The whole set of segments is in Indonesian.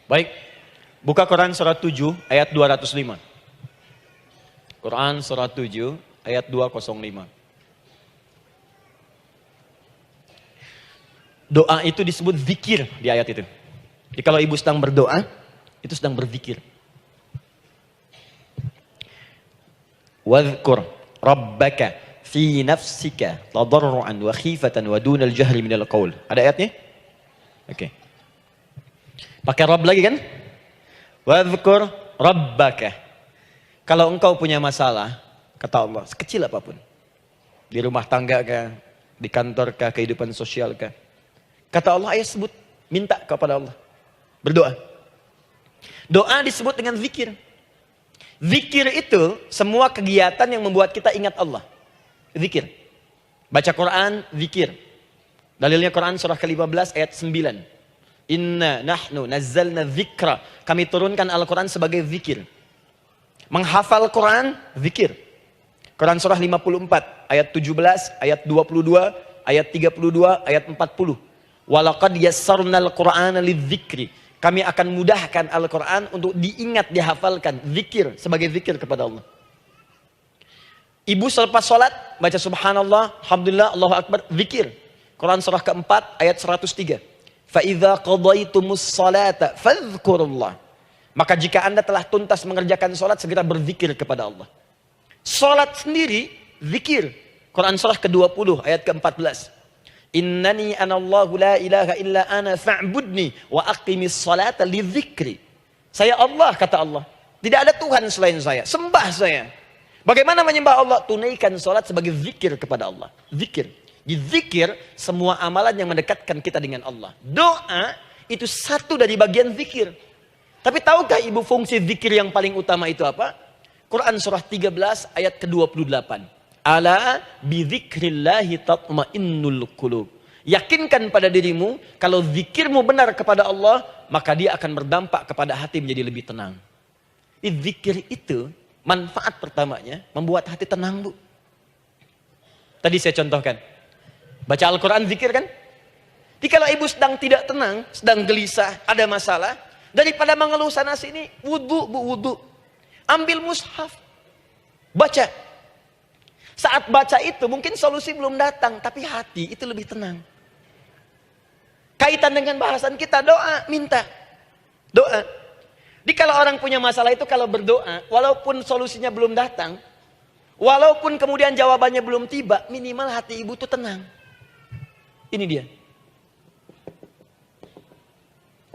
Baik, buka Quran surat 7 ayat 205. Quran surat 7 ayat 205. Doa itu disebut zikir di ayat itu. Jadi kalau ibu sedang berdoa, itu sedang berzikir. Wadhkur rabbaka fi nafsika tadarruan wa khifatan wa dunal jahri minal qaul. Ada ayatnya? Oke. Pakai Rabb lagi kan? Wadhkur rabbaka. Kalau engkau punya masalah, kata Allah, sekecil apapun. Di rumah tangga kah, di kantor kah, kehidupan sosial kah. Kata Allah, ayah sebut, minta kepada Allah. Berdoa. Doa disebut dengan zikir. Zikir itu semua kegiatan yang membuat kita ingat Allah. Zikir. Baca Quran, zikir. Dalilnya Quran surah ke-15 ayat 9. Inna nahnu nazzalna dzikra. Kami turunkan Al-Quran sebagai zikir. Menghafal Quran, zikir. Quran surah 54 ayat 17, ayat 22, ayat 32, ayat 40. Walaqad yassarnal Qur'ana lidzikri. Kami akan mudahkan Al-Quran untuk diingat, dihafalkan. Zikir, sebagai zikir kepada Allah. Ibu selepas sholat, baca subhanallah, alhamdulillah, Allahu Akbar, zikir. Quran surah keempat, ayat 103. فَإِذَا قَضَيْتُمُ الصَّلَاةَ فَاذْكُرُوا اللَّهَ. Maka jika anda telah tuntas mengerjakan sholat, segera berzikir kepada Allah. Sholat sendiri, zikir. Quran surah ke-20, ayat ke-14. Innani anallahu la ilaha illa ana fa'budni wa aqimis salata lidzikri. Saya Allah, kata Allah. Tidak ada Tuhan selain saya. Sembah saya. Bagaimana menyembah Allah? Tunaikan salat sebagai zikir kepada Allah. Zikir. Di zikir semua amalan yang mendekatkan kita dengan Allah. Doa itu satu dari bagian zikir. Tapi tahukah ibu fungsi zikir yang paling utama itu apa? Quran surah 13 ayat ke-28. Ala bidzikrillahi tatmainnul qulub. Yakinkan pada dirimu, kalau zikirmu benar kepada Allah, maka dia akan berdampak kepada hati menjadi lebih tenang. Zikir itu, manfaat pertamanya, membuat hati tenang, Bu. Tadi saya contohkan. Baca Al-Quran, zikir kan? Jadi kalau ibu sedang tidak tenang, sedang gelisah, ada masalah, daripada mengeluh sana sini, wudu, Bu, wudu. Ambil mushaf, baca. Saat baca itu mungkin solusi belum datang, tapi hati itu lebih tenang. Kaitan dengan bahasan kita, doa, minta. Doa. Jadi kalau orang punya masalah itu kalau berdoa, walaupun solusinya belum datang, walaupun kemudian jawabannya belum tiba, minimal hati ibu itu tenang. Ini dia.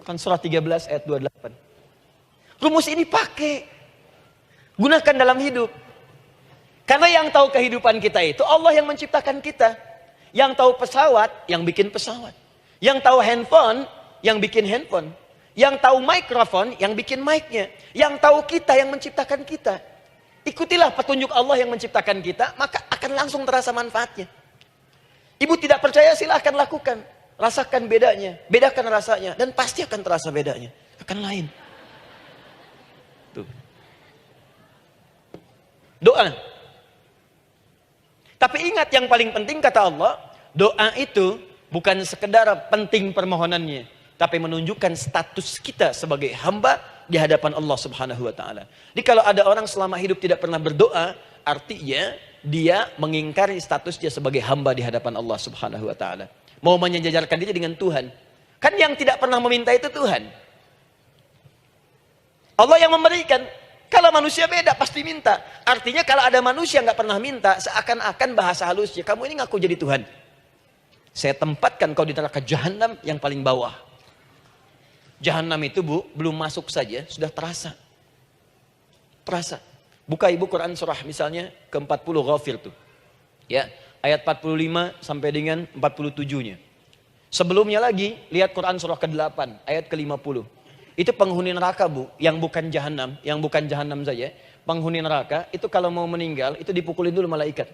Kan surah 13 ayat 28. Rumus ini pakai. Gunakan dalam hidup. Karena yang tahu kehidupan kita itu Allah yang menciptakan kita. Yang tahu pesawat, yang bikin pesawat. Yang tahu handphone, yang bikin handphone. Yang tahu mikrofon, yang bikin mic-nya. Yang tahu kita, yang menciptakan kita. Ikutilah petunjuk Allah yang menciptakan kita, maka akan langsung terasa manfaatnya. Ibu tidak percaya, silahkan lakukan. Rasakan bedanya, bedakan rasanya, dan pasti akan terasa bedanya. Akan lain. Tuh. Doa. Tapi ingat yang paling penting kata Allah, doa itu bukan sekedar penting permohonannya, tapi menunjukkan status kita sebagai hamba di hadapan Allah Subhanahu wa taala. Jadi kalau ada orang selama hidup tidak pernah berdoa, artinya dia mengingkari status dia sebagai hamba di hadapan Allah Subhanahu wa taala. Mau menyejajarkan diri dengan Tuhan. Kan yang tidak pernah meminta itu Tuhan. Allah yang memberikan. Kalau manusia beda pasti minta. Artinya kalau ada manusia nggak pernah minta, seakan-akan bahasa halusnya, kamu ini ngaku jadi Tuhan. Saya tempatkan kau di neraka jahanam yang paling bawah. Jahanam itu, Bu, belum masuk saja sudah terasa. Terasa. Buka ibu Quran surah misalnya ke-40 Ghafir tuh. Ya, ayat 45 sampai dengan 47-nya. Sebelumnya lagi lihat Quran surah ke-8 ayat ke-50. Itu penghuni neraka, Bu, yang bukan jahanam saja. Penghuni neraka itu kalau mau meninggal itu dipukulin dulu malaikat.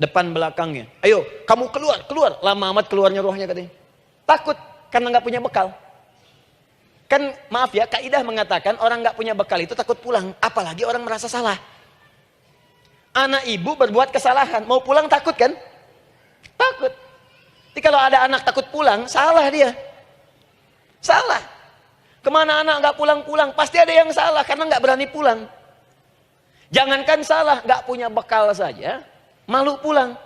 Depan belakangnya. Ayo, kamu keluar. Lama amat keluarnya rohnya katanya. Takut karena nggak punya bekal. Kan maaf ya, kaidah mengatakan orang nggak punya bekal itu takut pulang, apalagi orang merasa salah. Anak ibu berbuat kesalahan, mau pulang takut kan? Takut. Jadi kalau ada anak takut pulang, salah dia. Salah. Kemana anak nggak pulang-pulang? Pasti ada yang salah karena nggak berani pulang. Jangankan salah, nggak punya bekal saja, malu pulang.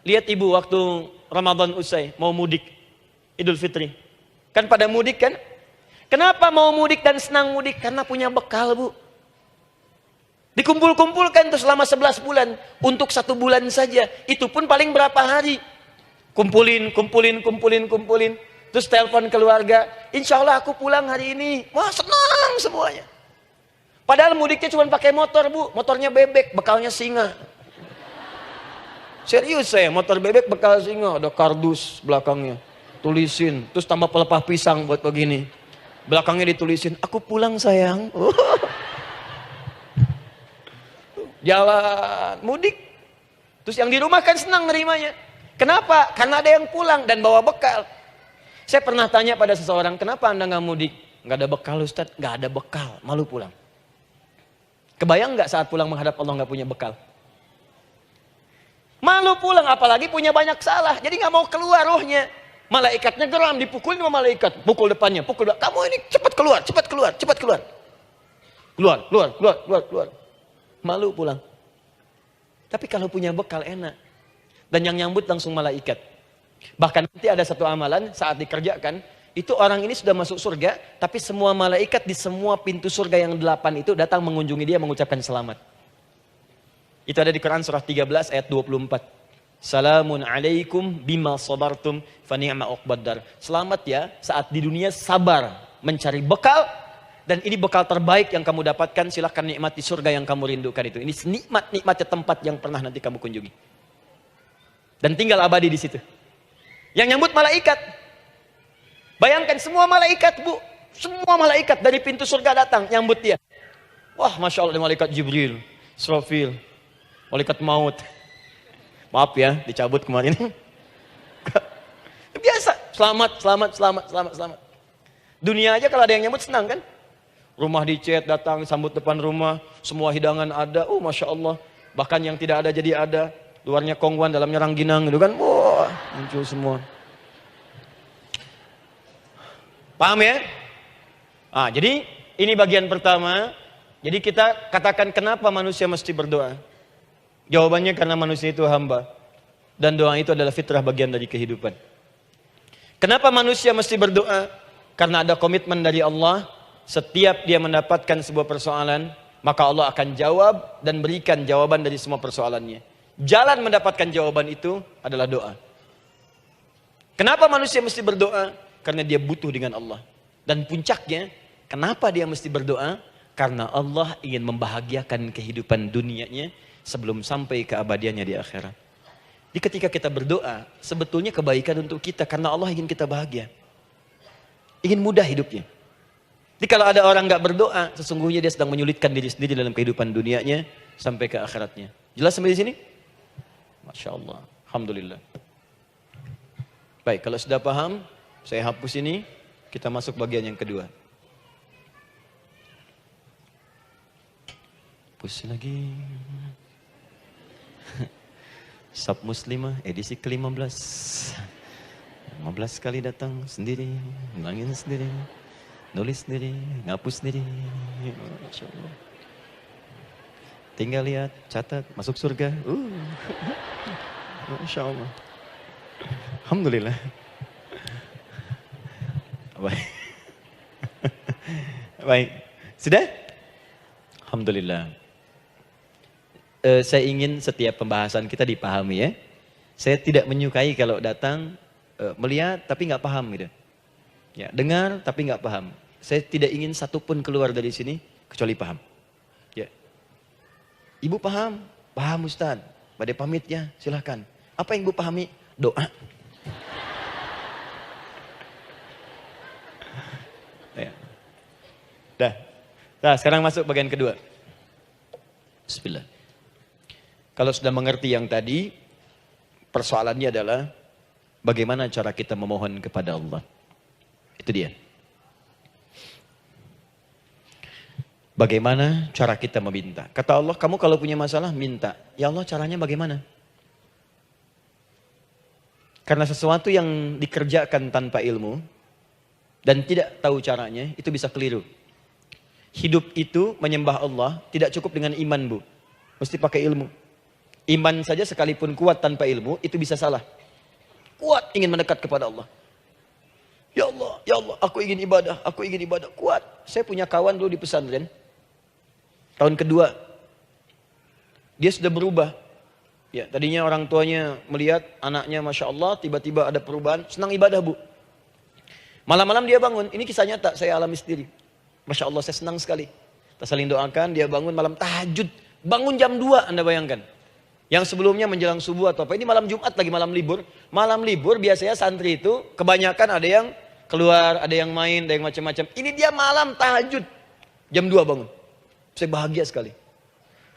Lihat ibu waktu Ramadan usai, mau mudik, Idul Fitri. Kan pada mudik kan? Kenapa mau mudik dan senang mudik? Karena punya bekal, Bu. Dikumpul-kumpulkan tuh selama 11 bulan. Untuk 1 bulan saja. Itu pun paling berapa hari. Kumpulin. Terus telepon keluarga. Insya Allah aku pulang hari ini. Wah, senang semuanya. Padahal mudiknya cuma pakai motor, Bu. Motornya bebek, bekalnya singa. Serius saya, motor bebek bekal singa. Ada kardus belakangnya. Tulisin. Terus tambah pelepah pisang buat begini. Belakangnya ditulisin, aku pulang sayang. Jalan, mudik. Terus yang di rumah kan senang nerimanya. Kenapa? Karena ada yang pulang dan bawa bekal. Saya pernah tanya pada seseorang, kenapa Anda nggak mudik? Nggak ada bekal Ustadz, nggak ada bekal, malu pulang. Kebayang nggak saat pulang menghadap Allah nggak punya bekal? Malu pulang, apalagi punya banyak salah. Jadi nggak mau keluar rohnya. Malaikatnya geram, dipukulin sama malaikat. Pukul depannya, pukul depan. Kamu ini cepat keluar, cepat keluar, cepat keluar. Keluar. Malu pulang. Tapi kalau punya bekal enak. Dan yang nyambut langsung malaikat. Bahkan nanti ada satu amalan saat dikerjakan. Itu orang ini sudah masuk surga. Tapi semua malaikat di semua pintu surga yang 8 itu datang mengunjungi dia mengucapkan selamat. Itu ada di Quran surah 13 ayat 24. Salamun alaikum bima sabartum fa ni'ma uqbaddar. Selamat ya saat di dunia sabar mencari bekal. Dan ini bekal terbaik yang kamu dapatkan. Silahkan nikmati surga yang kamu rindukan itu. Ini nikmat-nikmatnya tempat yang pernah nanti kamu kunjungi. Dan tinggal abadi di situ. Yang nyambut malaikat. Bayangkan semua malaikat, Bu. Semua malaikat dari pintu surga datang nyambut dia. Wah, Masya Allah, malaikat Jibril, Israfil, malaikat maut. Maaf ya, dicabut kemarin. Biasa, selamat. Dunia aja kalau ada yang nyambut senang kan? Rumah dicet, datang, sambut depan rumah, semua hidangan ada. Oh, Masya Allah. Bahkan yang tidak ada jadi ada. Luarnya kongguan, dalamnya rangginang gitu kan. Wah, muncul semua. Paham ya? Jadi ini bagian pertama. Jadi kita katakan kenapa manusia mesti berdoa. Jawabannya karena manusia itu hamba. Dan doa itu adalah fitrah bagian dari kehidupan. Kenapa manusia mesti berdoa? Karena ada komitmen dari Allah. Setiap dia mendapatkan sebuah persoalan, maka Allah akan jawab dan berikan jawaban dari semua persoalannya. Jalan mendapatkan jawaban itu adalah doa. Kenapa manusia mesti berdoa? Karena dia butuh dengan Allah. Dan puncaknya, kenapa dia mesti berdoa? Karena Allah ingin membahagiakan kehidupan dunianya sebelum sampai keabadiannya di akhirat. Jadi ketika kita berdoa, sebetulnya kebaikan untuk kita karena Allah ingin kita bahagia. Ingin mudah hidupnya. Jadi kalau ada orang nggak berdoa, sesungguhnya dia sedang menyulitkan diri sendiri dalam kehidupan dunianya sampai ke akhiratnya. Jelas sampai di sini? Masya Allah. Alhamdulillah. Baik, kalau sudah paham, saya hapus ini, kita masuk bagian yang kedua. Hapus lagi. Sab Muslimah edisi ke-15. 15 kali datang sendiri, ngulangin sendiri, nulis sendiri, ngapus sendiri. Masya Allah. Tinggal lihat, catat, masuk surga. Masya Allah. Alhamdulillah. Baik. Baik. Sudah? Alhamdulillah. Saya ingin setiap pembahasan kita dipahami ya. Saya tidak menyukai kalau datang melihat tapi nggak paham gitu. Ya, dengar tapi nggak paham. Saya tidak ingin satupun keluar dari sini kecuali paham. Ya. Ibu paham? Paham Ustaz. Pada pamit ya, silahkan. Apa yang ibu pahami? Doa. Ya. Dah. Nah, sekarang masuk bagian kedua. Bismillah. Kalau sudah mengerti yang tadi, persoalannya adalah bagaimana cara kita memohon kepada Allah. Itu dia. Bagaimana cara kita meminta? Kata Allah, kamu kalau punya masalah, minta. Ya Allah, caranya bagaimana? Karena sesuatu yang dikerjakan tanpa ilmu, dan tidak tahu caranya, itu bisa keliru. Hidup itu menyembah Allah tidak cukup dengan iman, Bu. Mesti pakai ilmu. Iman saja sekalipun kuat tanpa ilmu, itu bisa salah. Kuat ingin mendekat kepada Allah. Ya Allah, aku ingin ibadah, kuat. Saya punya kawan dulu di pesantren. Tahun kedua, dia sudah berubah. Ya, tadinya orang tuanya melihat anaknya Masya Allah, tiba-tiba ada perubahan, senang ibadah, Bu. Malam-malam dia bangun, ini kisah nyata, saya alami sendiri. Masya Allah, saya senang sekali. Kita saling doakan, dia bangun malam tahajud. Bangun jam 2, Anda bayangkan. Yang sebelumnya menjelang subuh atau apa, ini malam Jumat lagi, malam libur. Malam libur biasanya santri itu, kebanyakan ada yang keluar, ada yang main, ada yang macam-macam. Ini dia malam tahajud, jam 2 bangun. Saya bahagia sekali.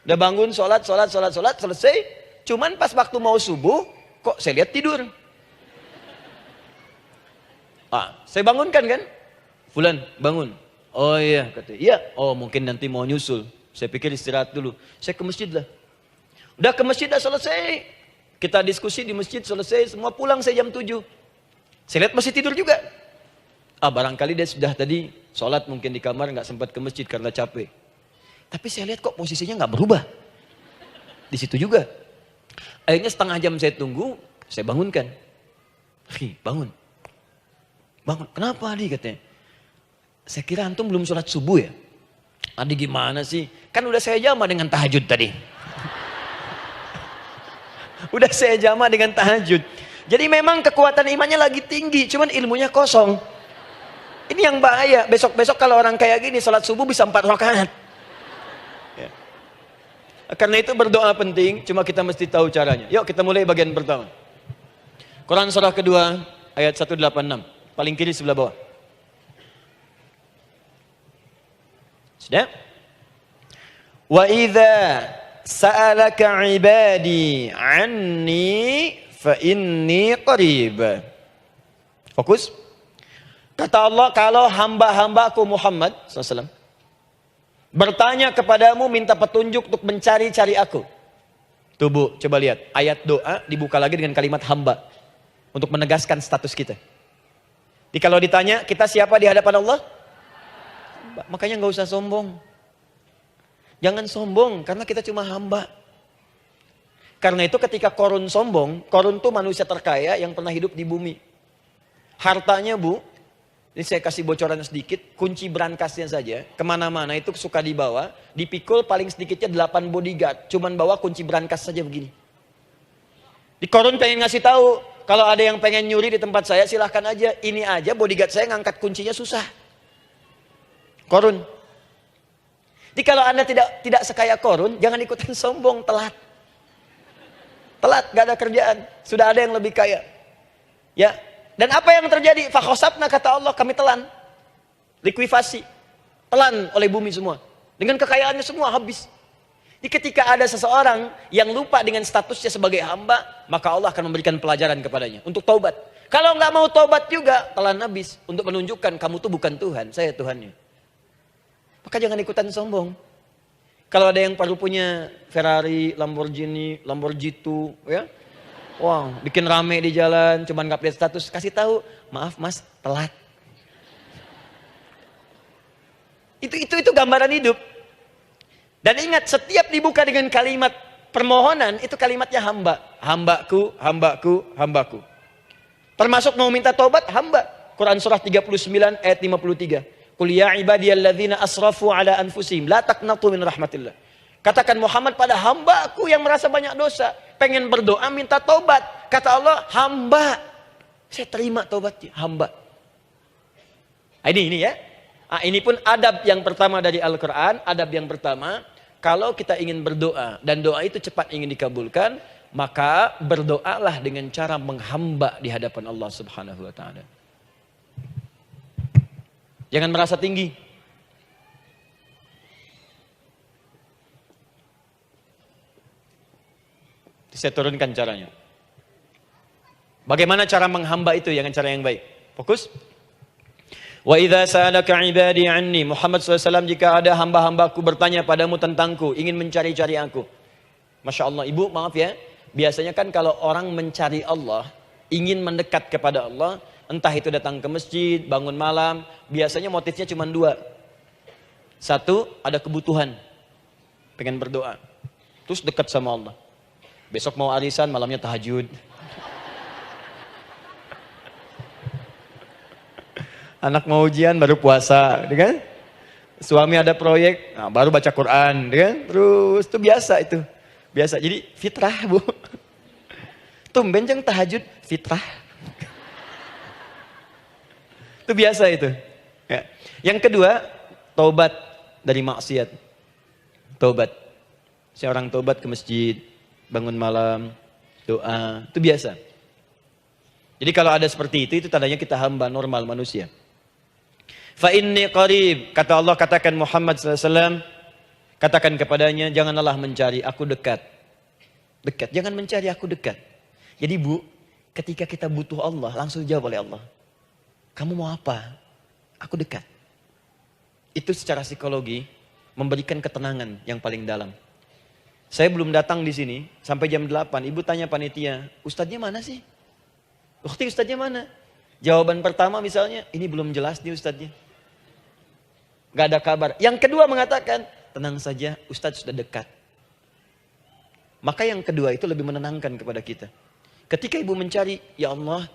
Udah bangun, sholat, selesai. Cuman pas waktu mau subuh, kok saya lihat tidur. Saya bangunkan kan. Fulan, bangun. Oh iya, katanya. Iya, oh mungkin nanti mau nyusul. Saya pikir istirahat dulu. Saya ke masjid lah. Udah ke masjid, dah selesai. Kita diskusi di masjid, selesai. Semua pulang saya jam 7. Saya lihat masih tidur juga. Barangkali dia sudah tadi sholat mungkin di kamar, nggak sempat ke masjid karena capek. Tapi saya lihat kok posisinya nggak berubah. Di situ juga. Akhirnya setengah jam saya tunggu, saya bangunkan. Bangun. Bangun. Kenapa Adi katanya? Saya kira antum belum sholat subuh ya? Adi gimana sih? Kan udah saya jama dengan tahajud tadi. Udah saya jama dengan tahajud. Jadi memang kekuatan imannya lagi tinggi, cuman ilmunya kosong. Ini yang bahaya. Besok-besok kalau orang kayak gini, sholat subuh bisa 4 rakaat. Ya. Karena itu berdoa penting, cuma kita mesti tahu caranya. Yuk kita mulai bagian pertama. Quran surah kedua, ayat 186. Paling kiri sebelah bawah. Sudah? Wa idza sa'alaka ibadi anni fa inni qarib. Fokus. Kata Allah, kalau hamba-hambaku Muhammad SAW bertanya kepadamu, minta petunjuk untuk mencari-cari aku. Tuh Bu, coba lihat. Ayat doa dibuka lagi dengan kalimat hamba. Untuk menegaskan status kita. Jadi kalau ditanya, kita siapa di hadapan Allah? Makanya nggak usah sombong. Jangan sombong, karena kita cuma hamba. Karena itu ketika Korun sombong, Korun tuh manusia terkaya yang pernah hidup di bumi. Hartanya Bu, ini saya kasih bocoran sedikit, kunci berangkasnya saja, kemana-mana itu suka dibawa, dipikul paling sedikitnya 8 bodyguard, cuman bawa kunci berangkas saja begini. Di Korun pengen ngasih tahu, kalau ada yang pengen nyuri di tempat saya silahkan aja, ini aja bodyguard saya ngangkat kuncinya susah. Korun. Jadi kalau Anda tidak sekaya Korun, jangan ikutan sombong, telat. Telat, gak ada kerjaan, sudah ada yang lebih kaya. Ya. Dan apa yang terjadi? Fakhosabna kata Allah, kami telan. Likuifasi. Telan oleh bumi semua. Dengan kekayaannya semua habis. Jadi ketika ada seseorang yang lupa dengan statusnya sebagai hamba, maka Allah akan memberikan pelajaran kepadanya. Untuk taubat. Kalau nggak mau taubat juga, telan habis. Untuk menunjukkan kamu tuh bukan Tuhan, saya Tuhannya. Maka jangan ikutan sombong. Kalau ada yang baru punya Ferrari, Lamborghini, Lamborghini, ya. Wow, bikin rame di jalan, cuman nggak update status, kasih tahu, maaf mas, telat. Itu gambaran hidup. Dan ingat, setiap dibuka dengan kalimat permohonan, itu kalimatnya hamba. Hambaku, hambaku, hambaku. Termasuk mau minta taubat, hamba. Quran surah 39 ayat 53. Qul ya ibadiyalladzina asrafu ala anfusihim la taqnatu min rahmatillah. Katakan Muhammad pada hambaku yang merasa banyak dosa, pengen berdoa minta taubat. Kata Allah, hamba. Saya terima taubatnya, hamba. Ini ya. Ini pun adab yang pertama dari Al-Qur'an, adab yang pertama, kalau kita ingin berdoa dan doa itu cepat ingin dikabulkan, maka berdoalah dengan cara menghamba di hadapan Allah Subhanahu wa taala. Jangan merasa tinggi. Saya turunkan caranya. Bagaimana cara menghamba itu dengan cara yang baik? Fokus. Wa idza sa'alaka ibadi anni, Muhammad SAW, jika ada hamba-hambaku bertanya padamu tentangku, ingin mencari-cari aku. Masya Allah, ibu maaf ya, biasanya kan kalau orang mencari Allah, ingin mendekat kepada Allah, Entah itu datang ke masjid, bangun malam, biasanya motifnya cuma dua. Satu, ada kebutuhan, pengen berdoa. Terus dekat sama Allah. Besok mau arisan, malamnya tahajud. Anak mau ujian, baru puasa, kan? Suami ada proyek, nah, baru baca Quran, kan? Terus itu biasa itu. Biasa, jadi fitrah, Bu. Tumben jeng tahajud, fitrah. Itu biasa itu. Ya. Yang kedua, taubat dari maksiat. Taubat. Seorang taubat ke masjid, bangun malam, doa, itu biasa. Jadi kalau ada seperti itu tandanya kita hamba normal manusia. Fa inni qarib, kata Allah, katakan Muhammad SAW, katakan kepadanya, janganlah mencari, aku dekat. Dekat, jangan mencari, aku dekat. Jadi Bu, ketika kita butuh Allah, langsung dijawab oleh Allah. Kamu mau apa? Aku dekat. Itu secara psikologi memberikan ketenangan yang paling dalam. Saya belum datang di sini sampai jam 8. Ibu tanya panitia, ustadznya mana sih? Ukti, ustadznya mana? Jawaban pertama misalnya, ini belum jelas nih ustadznya. Gak ada kabar. Yang kedua mengatakan, tenang saja, ustadz sudah dekat. Maka yang kedua itu lebih menenangkan kepada kita. Ketika ibu mencari, ya Allah,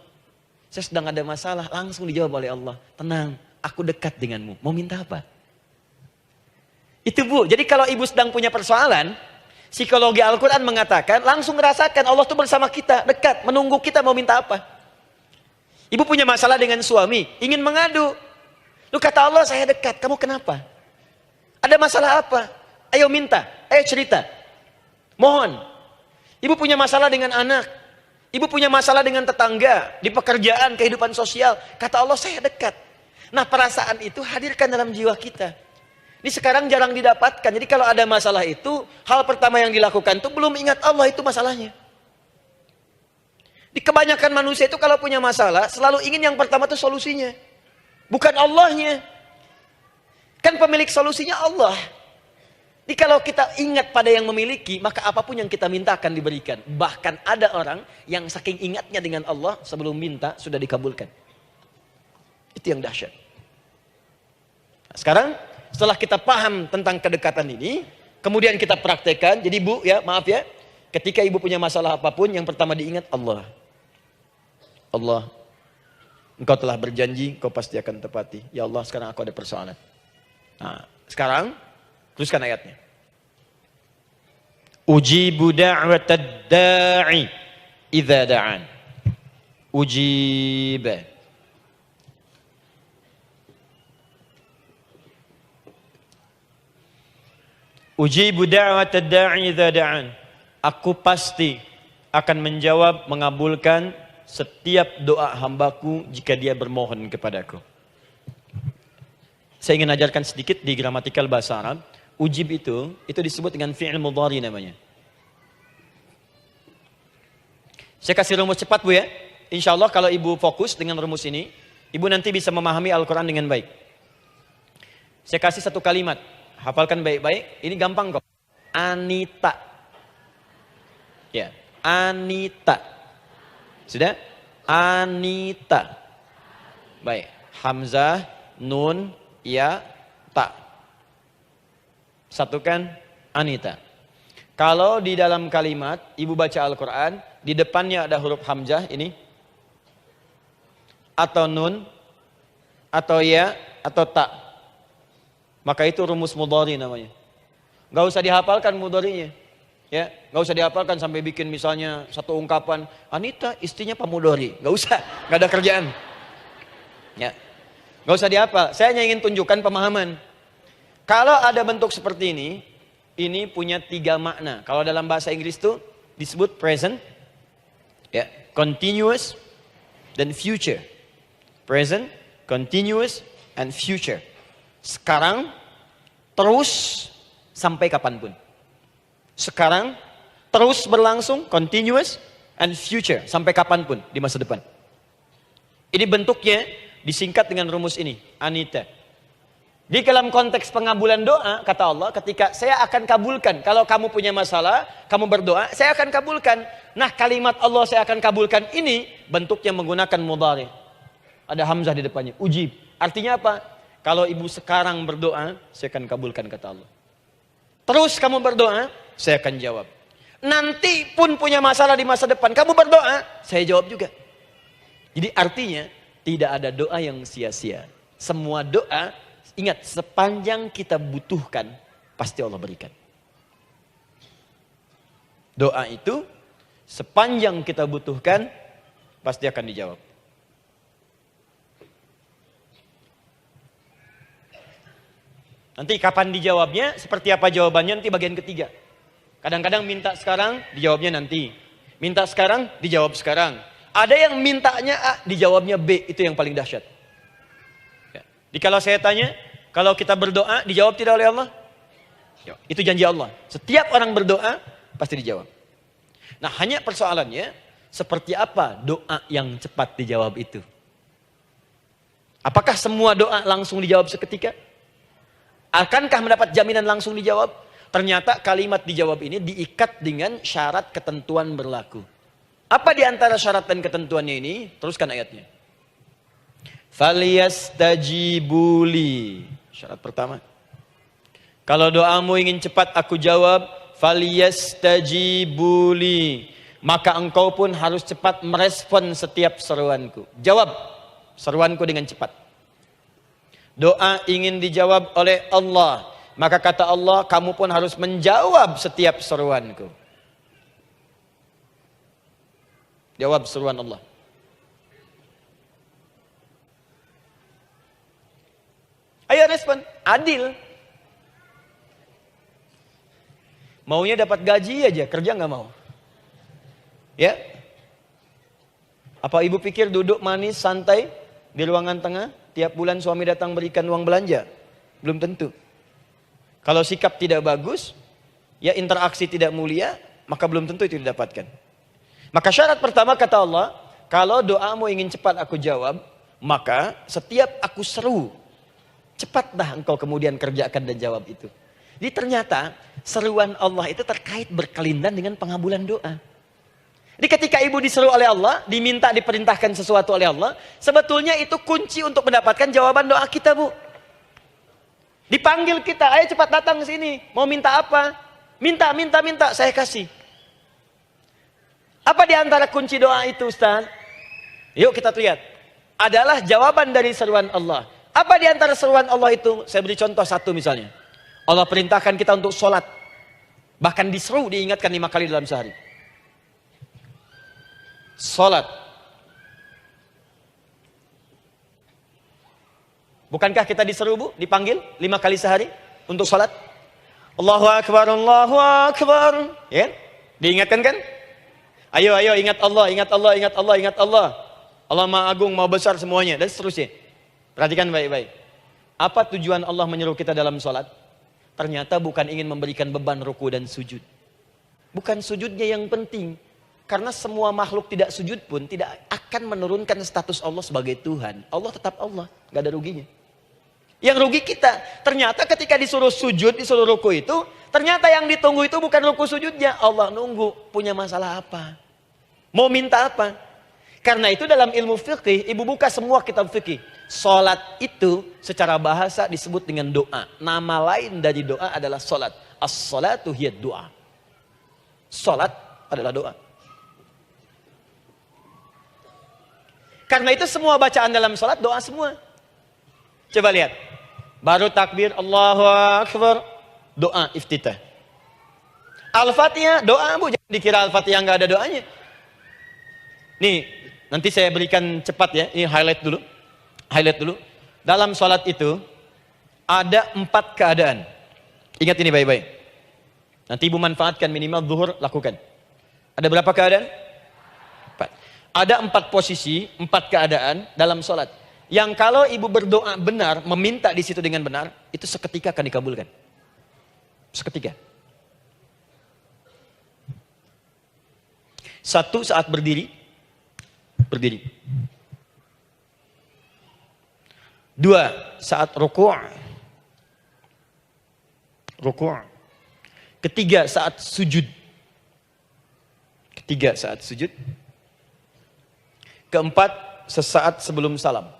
saya sedang ada masalah, langsung dijawab oleh Allah. Tenang, aku dekat denganmu. Mau minta apa? Itu Bu, jadi kalau ibu sedang punya persoalan, psikologi Al-Quran mengatakan, langsung rasakan Allah itu bersama kita, dekat, menunggu kita mau minta apa. Ibu punya masalah dengan suami, ingin mengadu. Lu kata Allah, saya dekat, kamu kenapa? Ada masalah apa? Ayo minta, ayo cerita. Mohon. Ibu punya masalah dengan anak. Ibu punya masalah dengan tetangga, di pekerjaan, kehidupan sosial. Kata Allah, saya dekat. Nah, perasaan itu hadirkan dalam jiwa kita. Ini sekarang jarang didapatkan. Jadi kalau ada masalah itu, hal pertama yang dilakukan itu belum ingat Allah itu masalahnya. Di kebanyakan manusia itu kalau punya masalah, selalu ingin yang pertama itu solusinya. Bukan Allahnya. Kan pemilik solusinya Allah. Jadi kalau kita ingat pada yang memiliki, maka apapun yang kita minta akan diberikan. Bahkan ada orang yang saking ingatnya dengan Allah, sebelum minta sudah dikabulkan. Itu yang dahsyat. Nah, sekarang setelah kita paham tentang kedekatan ini, kemudian kita praktekkan. Jadi Bu, ya maaf ya, ketika ibu punya masalah apapun, yang pertama diingat Allah. Allah, Engkau telah berjanji, Engkau pasti akan tepati. Ya Allah, sekarang aku ada persoalan. Nah, sekarang teruskan ayatnya. Ujibu da'watad da'i idza da'an. Ujib. Ujibu da'watad da'i idza da'an. Aku pasti akan menjawab, mengabulkan setiap doa hambaku jika dia bermohon kepadaku. Saya ingin ajarkan sedikit di gramatikal bahasa Arab. Ujib itu disebut dengan fi'il mudhari namanya. Saya kasih rumus cepat Bu ya. Insya Allah kalau ibu fokus dengan rumus ini, ibu nanti bisa memahami Al-Quran dengan baik. Saya kasih satu kalimat. Hafalkan baik-baik. Ini gampang kok. Anita. Ya, Anita. Sudah? Anita. Baik. Hamzah, nun, ya, ta. Satukan Anita. Kalau di dalam kalimat ibu baca Al-Quran, di depannya ada huruf hamzah ini, atau nun, atau ya, atau ta, maka itu rumus mudhari namanya. Gak usah dihafalkan mudharinya, ya, gak usah dihafalkan sampai bikin misalnya satu ungkapan Anita istrinya pamudhari, gak usah, gak ada kerjaan, ya, gak usah dihafal. Saya hanya ingin tunjukkan pemahaman. Kalau ada bentuk seperti ini punya 3 makna. Kalau dalam bahasa Inggris itu disebut present, ya, continuous, dan future. Present, continuous, and future. Sekarang, terus, sampai kapanpun. Sekarang, terus berlangsung, continuous, and future. Sampai kapanpun di masa depan. Ini bentuknya disingkat dengan rumus ini, Anita. Di dalam konteks pengabulan doa, kata Allah, ketika saya akan kabulkan. Kalau kamu punya masalah, kamu berdoa, saya akan kabulkan. Nah, kalimat Allah saya akan kabulkan ini, bentuknya menggunakan mudhari. Ada hamzah di depannya. Ujib. Artinya apa? Kalau ibu sekarang berdoa, saya akan kabulkan kata Allah. Terus kamu berdoa, saya akan jawab. Nanti pun punya masalah di masa depan, kamu berdoa, saya jawab juga. Jadi artinya, tidak ada doa yang sia-sia. Semua doa, ingat, sepanjang kita butuhkan, pasti Allah berikan. Doa itu, sepanjang kita butuhkan, pasti akan dijawab. Nanti kapan dijawabnya, seperti apa jawabannya, nanti bagian ketiga. Kadang-kadang minta sekarang, dijawabnya nanti. Minta sekarang, dijawab sekarang. Ada yang mintanya A, dijawabnya B, itu yang paling dahsyat. Ya. Jadi kalau saya tanya, kalau kita berdoa, dijawab tidak oleh Allah? Ya. Itu janji Allah. Setiap orang berdoa, pasti dijawab. Nah hanya persoalannya, seperti apa doa yang cepat dijawab itu? Apakah semua doa langsung dijawab seketika? Akankah mendapat jaminan langsung dijawab? Ternyata kalimat dijawab ini diikat dengan syarat ketentuan berlaku. Apa di antara syarat dan ketentuannya ini? Teruskan ayatnya. Falyastajibuli. Syarat pertama. Kalau doamu ingin cepat aku jawab, falyastajibuli. Maka engkau pun harus cepat merespon setiap seruanku. Jawab seruanku dengan cepat. Doa ingin dijawab oleh Allah. Maka kata Allah, kamu pun harus menjawab setiap seruanku. Jawab seruan Allah. Ayo respon, adil. Maunya dapat gaji aja, kerja nggak mau. Ya? Apa ibu pikir duduk manis, santai di ruangan tengah? Tiap bulan suami datang berikan uang belanja? Belum tentu. Kalau sikap tidak bagus, ya interaksi tidak mulia, maka belum tentu itu didapatkan. Maka syarat pertama kata Allah, kalau doamu ingin cepat aku jawab, maka setiap aku seru, cepatlah engkau kemudian kerjakan dan jawab itu. Jadi ternyata seruan Allah itu terkait berkelindan dengan pengabulan doa. Jadi ketika ibu diseru oleh Allah, diminta diperintahkan sesuatu oleh Allah, sebetulnya itu kunci untuk mendapatkan jawaban doa kita, Bu. Dipanggil kita, ayo cepat datang ke sini. Mau minta apa? Minta, saya kasih. Apa di antara kunci doa itu, Ustaz? Yuk kita lihat. Adalah jawaban dari seruan Allah. Apa di antara seruan Allah itu? Saya beri contoh satu misalnya. Allah perintahkan kita untuk sholat. Bahkan diseru, diingatkan 5 kali dalam sehari. Sholat. Bukankah kita diseru, Bu? Dipanggil 5 kali sehari untuk sholat? Allahu Akbar, Allahu Akbar. Ya? Diingatkan kan? Ayo, ingat Allah, ingat Allah, ingat Allah, ingat Allah. Allah Maha Agung, Maha Besar semuanya. Dan seterusnya. Perhatikan baik-baik. Apa tujuan Allah menyuruh kita dalam sholat? Ternyata bukan ingin memberikan beban ruku dan sujud. Bukan sujudnya yang penting. Karena semua makhluk tidak sujud pun tidak akan menurunkan status Allah sebagai Tuhan. Allah tetap Allah, gak ada ruginya. Yang rugi kita, ternyata ketika disuruh sujud, disuruh ruku itu, ternyata yang ditunggu itu bukan ruku sujudnya. Allah nunggu, punya masalah apa? Mau minta apa? Karena itu dalam ilmu fikih, ibu buka semua kitab fikih. Salat itu secara bahasa disebut dengan doa. Nama lain dari doa adalah salat. As-salatu hiya doa. Salat adalah doa. Karena itu semua bacaan dalam salat doa semua. Coba lihat. Baru takbir Allahu Akbar, doa iftitah. Al-Fatihah doa, Bu, jangan dikira Al-Fatihah nggak ada doanya. Nih, nanti saya berikan cepat ya. Ini highlight dulu. Highlight dulu. Dalam salat itu ada 4 keadaan. Ingat ini baik-baik. Nanti ibu manfaatkan minimal zuhur lakukan. Ada berapa keadaan? 4. Ada 4 posisi, 4 keadaan dalam sholat. Yang kalau ibu berdoa benar, meminta di situ dengan benar, itu seketika akan dikabulkan. Seketika. 1 saat berdiri. Berdiri. 2 saat ruku'. Ruku'. 3 saat sujud. 3 saat sujud. 4 sesaat sebelum salam.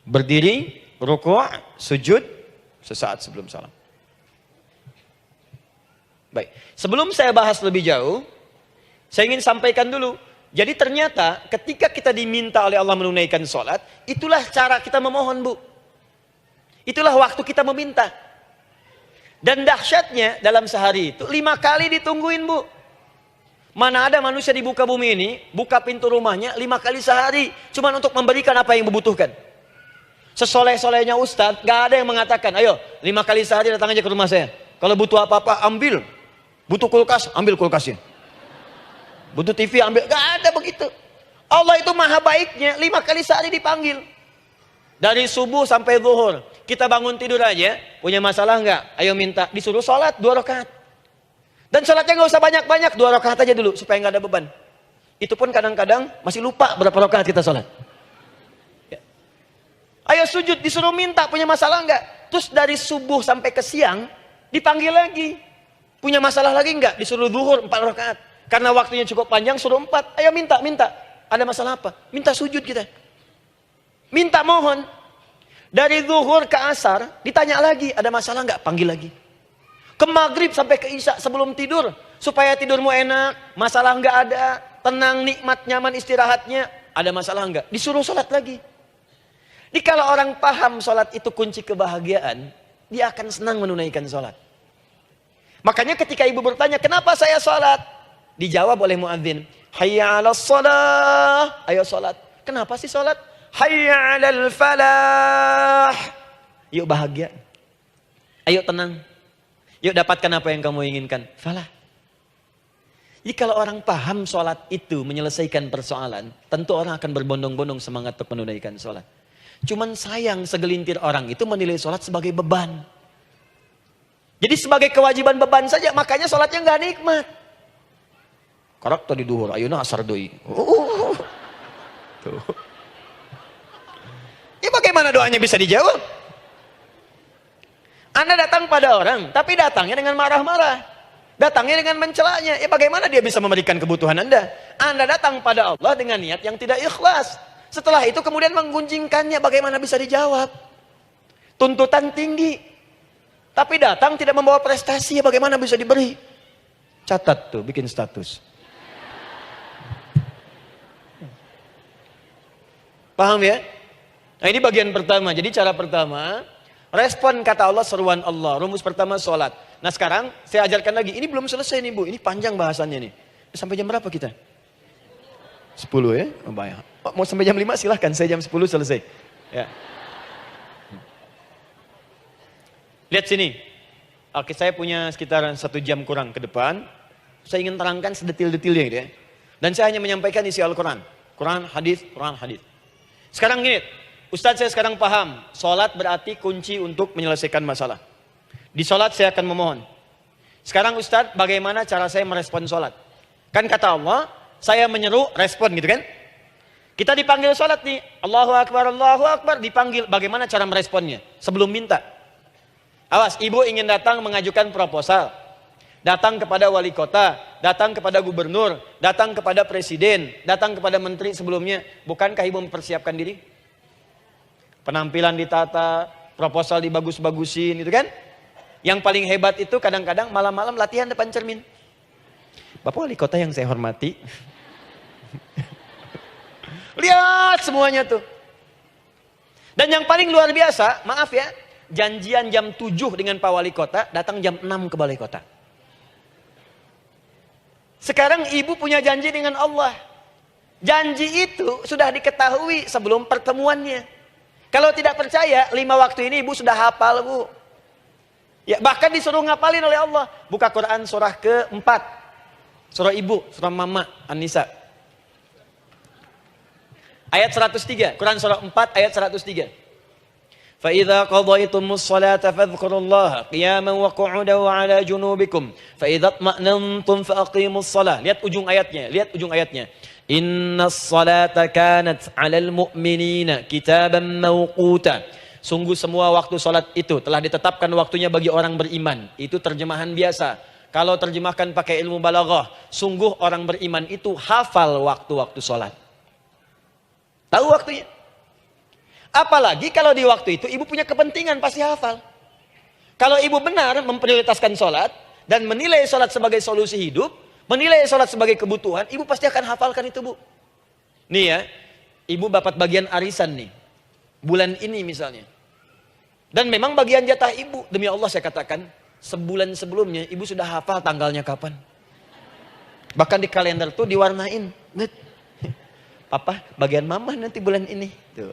Berdiri, rukuk, sujud sesaat sebelum salam. Baik, sebelum saya bahas lebih jauh, saya ingin sampaikan dulu. Jadi ternyata ketika kita diminta oleh Allah menunaikan sholat, itulah cara kita memohon, Bu. Itulah waktu kita meminta. Dan dahsyatnya dalam sehari itu 5 kali ditungguin, Bu. Mana ada manusia di muka bumi ini buka pintu rumahnya 5 kali sehari cuma untuk memberikan apa yang dibutuhkan. Sesoleh-solehnya Ustadz, gak ada yang mengatakan, ayo 5 kali sehari datang aja ke rumah saya. Kalau butuh apa-apa ambil. Butuh kulkas, ambil kulkasnya. Butuh TV, ambil. Gak ada begitu. Allah itu maha baiknya 5 kali sehari dipanggil. Dari subuh sampai zuhur. Kita bangun tidur aja, punya masalah nggak? Ayo minta, disuruh sholat 2 rakaat. Dan sholatnya nggak usah banyak-banyak, 2 rakaat aja dulu supaya nggak ada beban. Itu pun kadang-kadang masih lupa berapa rakaat kita sholat. Ya. Ayo sujud, disuruh minta, punya masalah nggak? Terus dari subuh sampai ke siang dipanggil lagi. Punya masalah lagi nggak? Disuruh zuhur 4 rakaat. Karena waktunya cukup panjang, suruh 4. Ayo minta. Ada masalah apa? Minta sujud kita. Minta mohon. Dari zuhur ke asar ditanya lagi, ada masalah nggak? Panggil lagi. Ke maghrib sampai ke isya sebelum tidur, supaya tidurmu enak, masalah nggak ada, tenang, nikmat, nyaman istirahatnya. Ada masalah nggak? Disuruh sholat lagi. Jadi kalau orang paham sholat itu kunci kebahagiaan, dia akan senang menunaikan sholat. Makanya ketika ibu bertanya, kenapa saya sholat? Dijawab oleh muadzin, hayya 'alas shalah, ayo sholat. Kenapa sih sholat? Hayya 'alal falah. Yuk bahagia. Ayo tenang. Yuk dapatkan apa yang kamu inginkan. Falah. Jadi kalau orang paham sholat itu menyelesaikan persoalan, tentu orang akan berbondong-bondong semangat untuk menunaikan sholat. Cuman sayang segelintir orang itu menilai sholat sebagai beban. Jadi sebagai kewajiban beban saja, makanya sholatnya nggak nikmat. Karak tadi duhur, ayeuna asar deui. Tuh. Ya bagaimana doanya bisa dijawab? Anda datang pada orang, tapi datangnya dengan marah-marah. Datangnya dengan mencelanya. Ya bagaimana dia bisa memberikan kebutuhan Anda? Anda datang pada Allah dengan niat yang tidak ikhlas. Setelah itu kemudian menggunjingkannya, bagaimana bisa dijawab? Tuntutan tinggi. Tapi datang tidak membawa prestasi, ya bagaimana bisa diberi? Catat tuh, bikin status. Paham ya? Nah ini bagian pertama. Jadi cara pertama, respon kata Allah, seruan Allah. Rumus pertama sholat. Nah sekarang saya ajarkan lagi. Ini belum selesai nih Bu. Ini panjang bahasannya nih. Sampai jam berapa kita? 10 ya? Oh, banyak. Oh, mau sampai jam 5 silahkan. Saya jam 10 selesai. Ya. Lihat sini. Oke, saya punya sekitar 1 jam kurang ke depan. Saya ingin terangkan sedetil-detilnya gitu ya. Dan saya hanya menyampaikan isi Al-Quran. Quran, hadis, Quran, hadis. Sekarang gini, Ustadz saya sekarang paham, sholat berarti kunci untuk menyelesaikan masalah. Di sholat saya akan memohon. Sekarang Ustadz, bagaimana cara saya merespon sholat? Kan kata Allah, saya menyeru, respon gitu kan? Kita dipanggil sholat nih, Allahu Akbar, dipanggil. Bagaimana cara meresponnya? Sebelum minta. Awas, ibu ingin datang mengajukan proposal. Datang kepada wali kota, datang kepada gubernur, datang kepada presiden, datang kepada menteri sebelumnya. Bukankah ibu mempersiapkan diri? Penampilan ditata, proposal dibagus-bagusin, itu kan? Yang paling hebat itu kadang-kadang malam-malam latihan depan cermin. Bapak wali kota yang saya hormati. Lihat semuanya tuh. Dan yang paling luar biasa, maaf ya, janjian jam 7 dengan Pak Wali Kota, datang jam 6 ke Balai Kota. Sekarang ibu punya janji dengan Allah. Janji itu sudah diketahui sebelum pertemuannya. Kalau tidak percaya, 5 waktu ini ibu sudah hafal Bu. Ya, bahkan disuruh ngapalin oleh Allah. Buka Quran surah ke-4. Surah ibu, surah mama, An-Nisa. Ayat 103, Quran surah 4 ayat 103. فَإِذَا قَضَيْتُمُ الصَّلَاةَ فَاذْكُرُوا اللَّهَ قِيَامًا وَقُعُودًا وَعَلَى جُنُوبِكُمْ فَإِذَا اطْمَأْنَنْتُمْ فَأَقِيمُوا الصَّلَاةَ. Lihat ujung ayatnya, lihat ujung ayatnya. إِنَّ الصَّلَاةَ كَانَتْ عَلَى الْمُؤْمِنِينَ كِتَابًا مَوْقُوتًا. Sungguh semua waktu salat itu telah ditetapkan waktunya bagi orang beriman. Itu terjemahan biasa. Kalau terjemahkan pakai ilmu balaghah, sungguh orang beriman itu hafal waktu-waktu salat. Tahu waktunya. Apalagi kalau di waktu itu ibu punya kepentingan, pasti hafal. Kalau ibu benar memprioritaskan sholat, dan menilai sholat sebagai solusi hidup, menilai sholat sebagai kebutuhan, ibu pasti akan hafalkan itu, Bu. Nih ya, ibu dapat bagian arisan nih, bulan ini misalnya. Dan memang bagian jatah ibu, demi Allah saya katakan, sebulan sebelumnya ibu sudah hafal tanggalnya kapan. Bahkan di kalender tuh diwarnain. Papa, bagian mama nanti bulan ini. Tuh.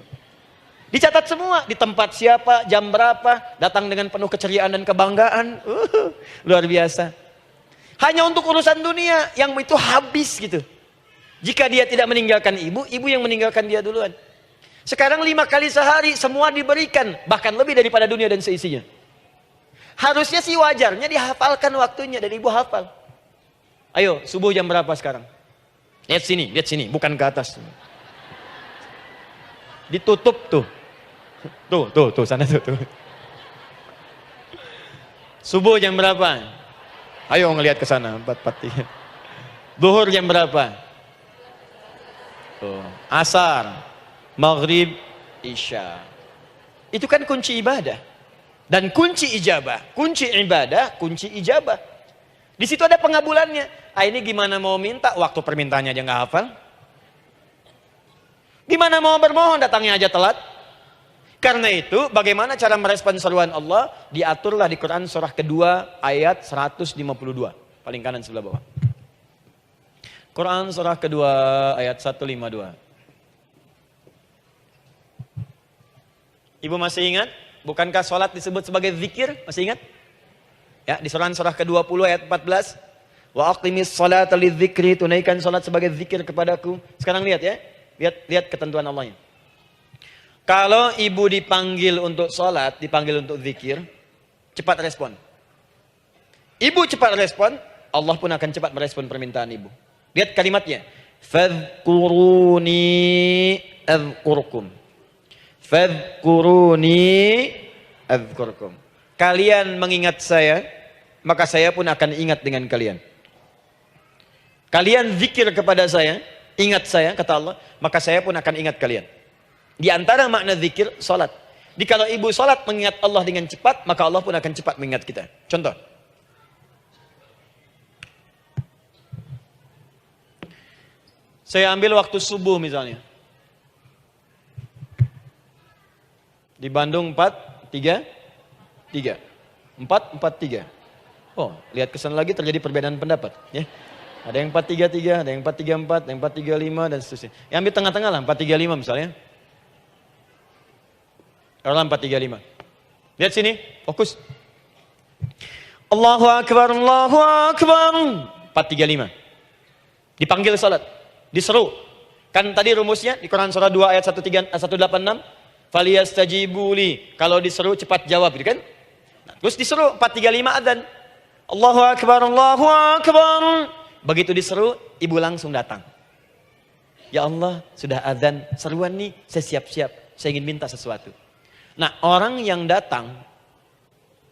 Dicatat semua, di tempat siapa, jam berapa, datang dengan penuh keceriaan dan kebanggaan. Luar biasa. Hanya untuk urusan dunia, yang itu habis gitu. Jika dia tidak meninggalkan ibu, ibu yang meninggalkan dia duluan. Sekarang 5 kali sehari, semua diberikan. Bahkan lebih daripada dunia dan seisinya. Harusnya sih wajarnya dihafalkan waktunya, dan ibu hafal. Ayo, subuh jam berapa sekarang? Lihat sini, bukan ke atas. Ditutup tuh. Tuh, sana tuh. Subuh jam berapa? Ayo ngelihat ke sana, 4:43. Zuhur jam berapa? Tuh. Asar, maghrib, isya. Itu kan kunci ibadah. Dan kunci ijabah, kunci ibadah, kunci ijabah. Di situ ada pengabulannya. Ini gimana mau minta, waktu permintaannya aja nggak hafal. Gimana mau bermohon, datangnya aja telat. Karena itu, bagaimana cara merespon seruan Allah? Diaturlah di Quran surah kedua ayat 152. Paling kanan sebelah bawah. Quran surah kedua ayat 152. Ibu masih ingat? Bukankah sholat disebut sebagai zikir? Masih ingat? Ya, di surah ke-20 ayat 14. Wa aqimis sholata lidzikri, tunaikan sholat sebagai zikir kepadaku. Sekarang lihat ya. Lihat ketentuan Allahnya. Kalau ibu dipanggil untuk sholat, dipanggil untuk zikir, cepat respon. Ibu cepat respon, Allah pun akan cepat merespon permintaan ibu. Lihat kalimatnya. Fadhkuruni adzkurkum. Fadhkuruni adzkurkum. Kalian mengingat saya, maka saya pun akan ingat dengan kalian. Kalian zikir kepada saya, ingat saya, kata Allah, maka saya pun akan ingat kalian. Di antara makna zikir, salat. Kalau ibu salat mengingat Allah dengan cepat, maka Allah pun akan cepat mengingat kita. Contoh. Saya ambil waktu subuh misalnya. Di Bandung 4:33. 4:43. Oh, lihat kesan lagi terjadi perbedaan pendapat. Ya. Ada yang 4:33, ada yang 4:34, ada yang 4:35 dan seterusnya. Yang ambil tengah-tengah lah, 4:35 misalnya. Dalam 4:35. Lihat sini, fokus. Allahu Akbar, Allahu Akbar. 4:35. Dipanggil salat, diseru. Kan tadi rumusnya di Quran surah 2 ayat 186. Faliyastajibuli. Kalau diseru cepat jawab, gitu kan? Nah, terus diseru 4:35 adzan. Allahu Akbar, Allahu Akbar. Begitu diseru, ibu langsung datang. Ya Allah, sudah adzan, seruan nih, saya siap-siap, saya ingin minta sesuatu. Nah, orang yang datang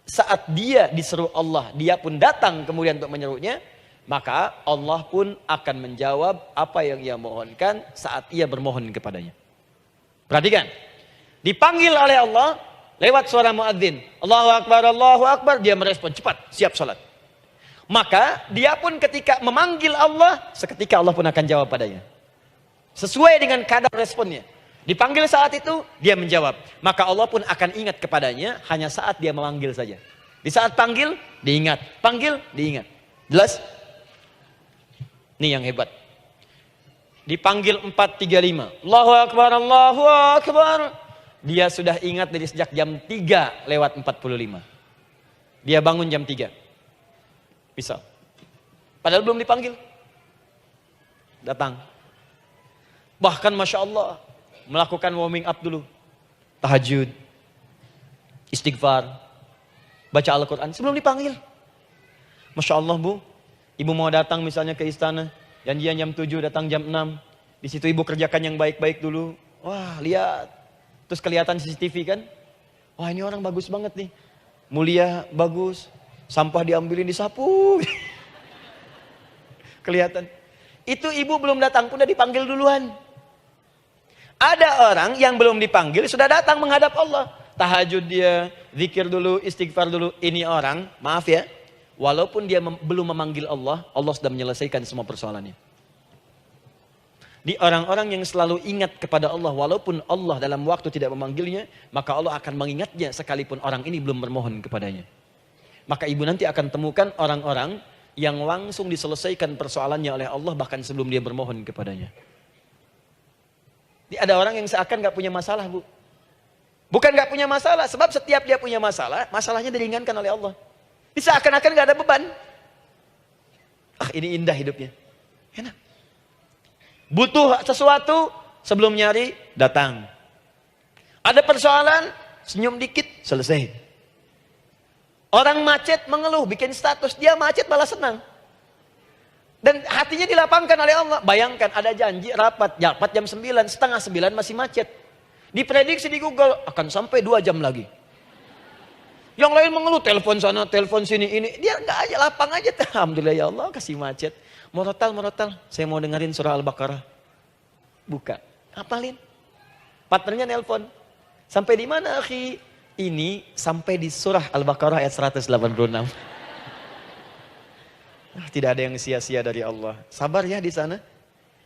saat dia diseru Allah, dia pun datang kemudian untuk menyerunya, maka Allah pun akan menjawab apa yang ia mohonkan saat ia bermohon kepadanya. Perhatikan, dipanggil oleh Allah lewat suara muadzin, Allahu Akbar, dia merespon cepat, siap salat. Maka dia pun ketika memanggil Allah, seketika Allah pun akan jawab padanya. Sesuai dengan kadar responnya. Dipanggil saat itu, dia menjawab. Maka Allah pun akan ingat kepadanya hanya saat dia memanggil saja. Di saat panggil, diingat. Panggil, diingat. Jelas? Ini yang hebat. Dipanggil 4:35. Allahu Akbar, Allahu Akbar. Dia sudah ingat dari sejak jam 3:45. Dia bangun jam 3. Bisa. Padahal belum dipanggil. Datang. Bahkan Masya Allah, melakukan warming up dulu. Tahajud. Istighfar. Baca Al-Quran sebelum dipanggil. Masya Allah Bu. Ibu mau datang misalnya ke istana. Janjian jam 7, datang jam 6. Di situ ibu kerjakan yang baik-baik dulu. Wah, lihat. Terus kelihatan CCTV kan. Wah, ini orang bagus banget nih. Mulia, bagus. Sampah diambilin, disapu. Kelihatan. Itu ibu belum datang pun udah dipanggil duluan. Ada orang yang belum dipanggil sudah datang menghadap Allah. Tahajud dia, zikir dulu, istighfar dulu. Ini orang, maaf ya, walaupun dia belum memanggil Allah, Allah sudah menyelesaikan semua persoalannya. Di orang-orang yang selalu ingat kepada Allah, walaupun Allah dalam waktu tidak memanggilnya, maka Allah akan mengingatnya sekalipun orang ini belum bermohon kepadanya. Maka ibu nanti akan temukan orang-orang yang langsung diselesaikan persoalannya oleh Allah bahkan sebelum dia bermohon kepadanya. Ada orang yang seakan gak punya masalah, Bu. Bukan gak punya masalah, sebab setiap dia punya masalah, masalahnya diringankan oleh Allah. Seakan-akan gak ada beban. Ah, ini indah hidupnya. Enak. Butuh sesuatu, sebelum nyari, datang. Ada persoalan, senyum dikit, selesai. Orang macet mengeluh, bikin status, dia macet malah senang. Dan hatinya dilapangkan oleh Allah. Bayangkan ada janji rapat jam 9, setengah 9 masih macet. Diprediksi di Google, akan sampai 2 jam lagi. Yang lain mengeluh, telepon sana, telepon sini, ini. Dia enggak aja, lapang aja. Alhamdulillah ya Allah, kasih macet. Murotal, saya mau dengerin surah Al-Baqarah. Buka, hafalin. Partnernya nelpon. Sampai di mana, akhi? Ini sampai di surah Al-Baqarah ayat 186. Tidak ada yang sia-sia dari Allah. Sabar ya di sana.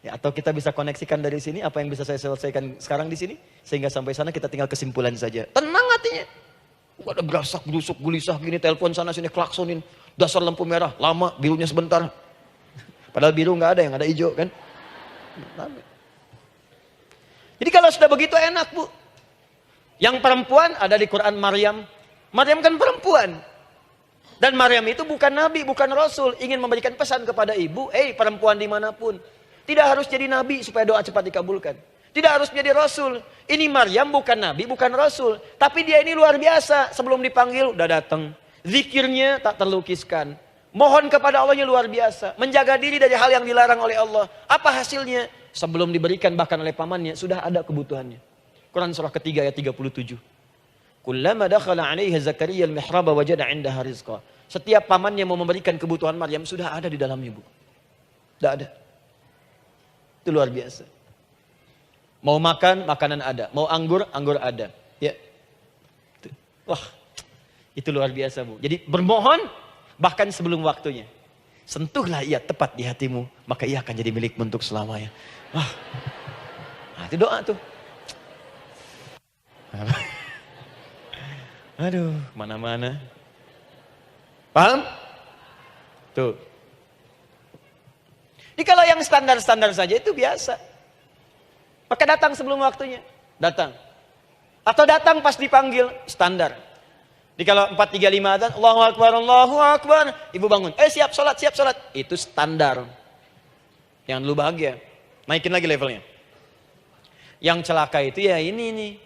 Ya, atau kita bisa koneksikan dari sini, apa yang bisa saya selesaikan sekarang di sini. Sehingga sampai sana kita tinggal kesimpulan saja. Tenang hatinya. Ada gerasak, gerusuk, gulisah gini, telepon sana sini, klaksonin. Dasar lampu merah, lama, birunya sebentar. Padahal biru nggak ada, yang ada hijau kan. Jadi kalau sudah begitu enak, Bu. Yang perempuan ada di Quran Maryam. Maryam kan perempuan. Dan Maryam itu bukan nabi, bukan rasul. Ingin memberikan pesan kepada ibu, perempuan dimanapun. Tidak harus jadi nabi supaya doa cepat dikabulkan. Tidak harus jadi rasul. Ini Maryam bukan nabi, bukan rasul. Tapi dia ini luar biasa. Sebelum dipanggil, udah datang. Zikirnya tak terlukiskan. Mohon kepada Allahnya luar biasa. Menjaga diri dari hal yang dilarang oleh Allah. Apa hasilnya? Sebelum diberikan bahkan oleh pamannya, sudah ada kebutuhannya. Quran surah ketiga ayat 37. Kullama dakhala 'alaiha Zakaria al-mihraba wajada 'indaha rizqa. Setiap pamannya mau memberikan kebutuhan Maryam, sudah ada di dalamnya, Bu. Sudah ada. Itu luar biasa. Mau makan, makanan ada. Mau anggur, anggur ada. Ya. Wah, itu luar biasa, Bu. Jadi bermohon bahkan sebelum waktunya. Sentuhlah ia tepat di hatimu, maka ia akan jadi milikmu untuk selamanya. Wah. Nah, itu doa tuh. Aduh, mana-mana. Paham? Tuh. Jadi kalau yang standar-standar saja itu biasa. Maka datang sebelum waktunya. Datang. Atau datang pas dipanggil, standar. Jadi kalau 4.35 adzan, Allahu Akbar, Allahu Akbar. Ibu bangun, siap sholat, siap sholat. Itu standar. Yang dulu bahagia. Naikin lagi levelnya. Yang celaka itu ya ini nih.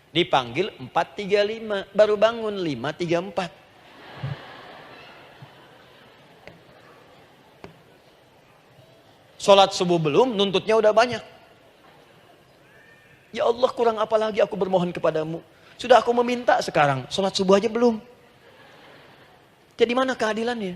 Dipanggil 4.35, baru bangun 5.34. Sholat subuh belum, nuntutnya udah banyak. Ya Allah, kurang apa lagi aku bermohon kepadamu. Sudah aku meminta sekarang, sholat subuh aja belum. Jadi mana keadilannya?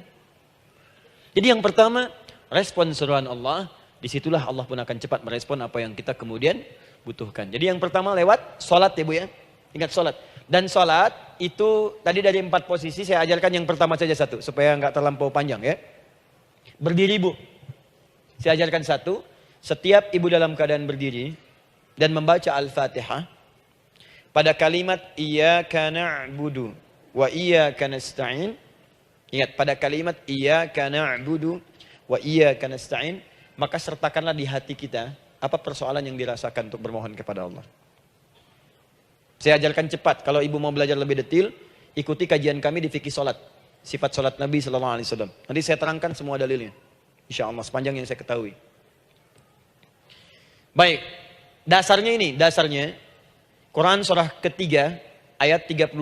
Jadi yang pertama, respon seruan Allah. Disitulah Allah pun akan cepat merespon apa yang kita kemudian butuhkan. Jadi yang pertama lewat sholat ya Bu ya. Ingat sholat. Dan sholat itu tadi dari 4 posisi saya ajarkan yang pertama saja satu. Supaya nggak terlampau panjang ya. Berdiri Bu. Saya ajarkan satu. Setiap ibu dalam keadaan berdiri. Dan membaca Al-Fatihah. Pada kalimat Iyyaka na'budu wa iyyaka nasta'in. Ingat pada kalimat Iyyaka na'budu wa iyyaka nasta'in. Maka sertakanlah di hati kita apa persoalan yang dirasakan untuk bermohon kepada Allah. Saya ajarkan cepat. Kalau ibu mau belajar lebih detail, ikuti kajian kami di fikih sholat. Sifat sholat Nabi SAW. Nanti saya terangkan semua dalilnya. Insya Allah sepanjang yang saya ketahui. Baik. Dasarnya ini. Dasarnya. Quran surah ketiga ayat 38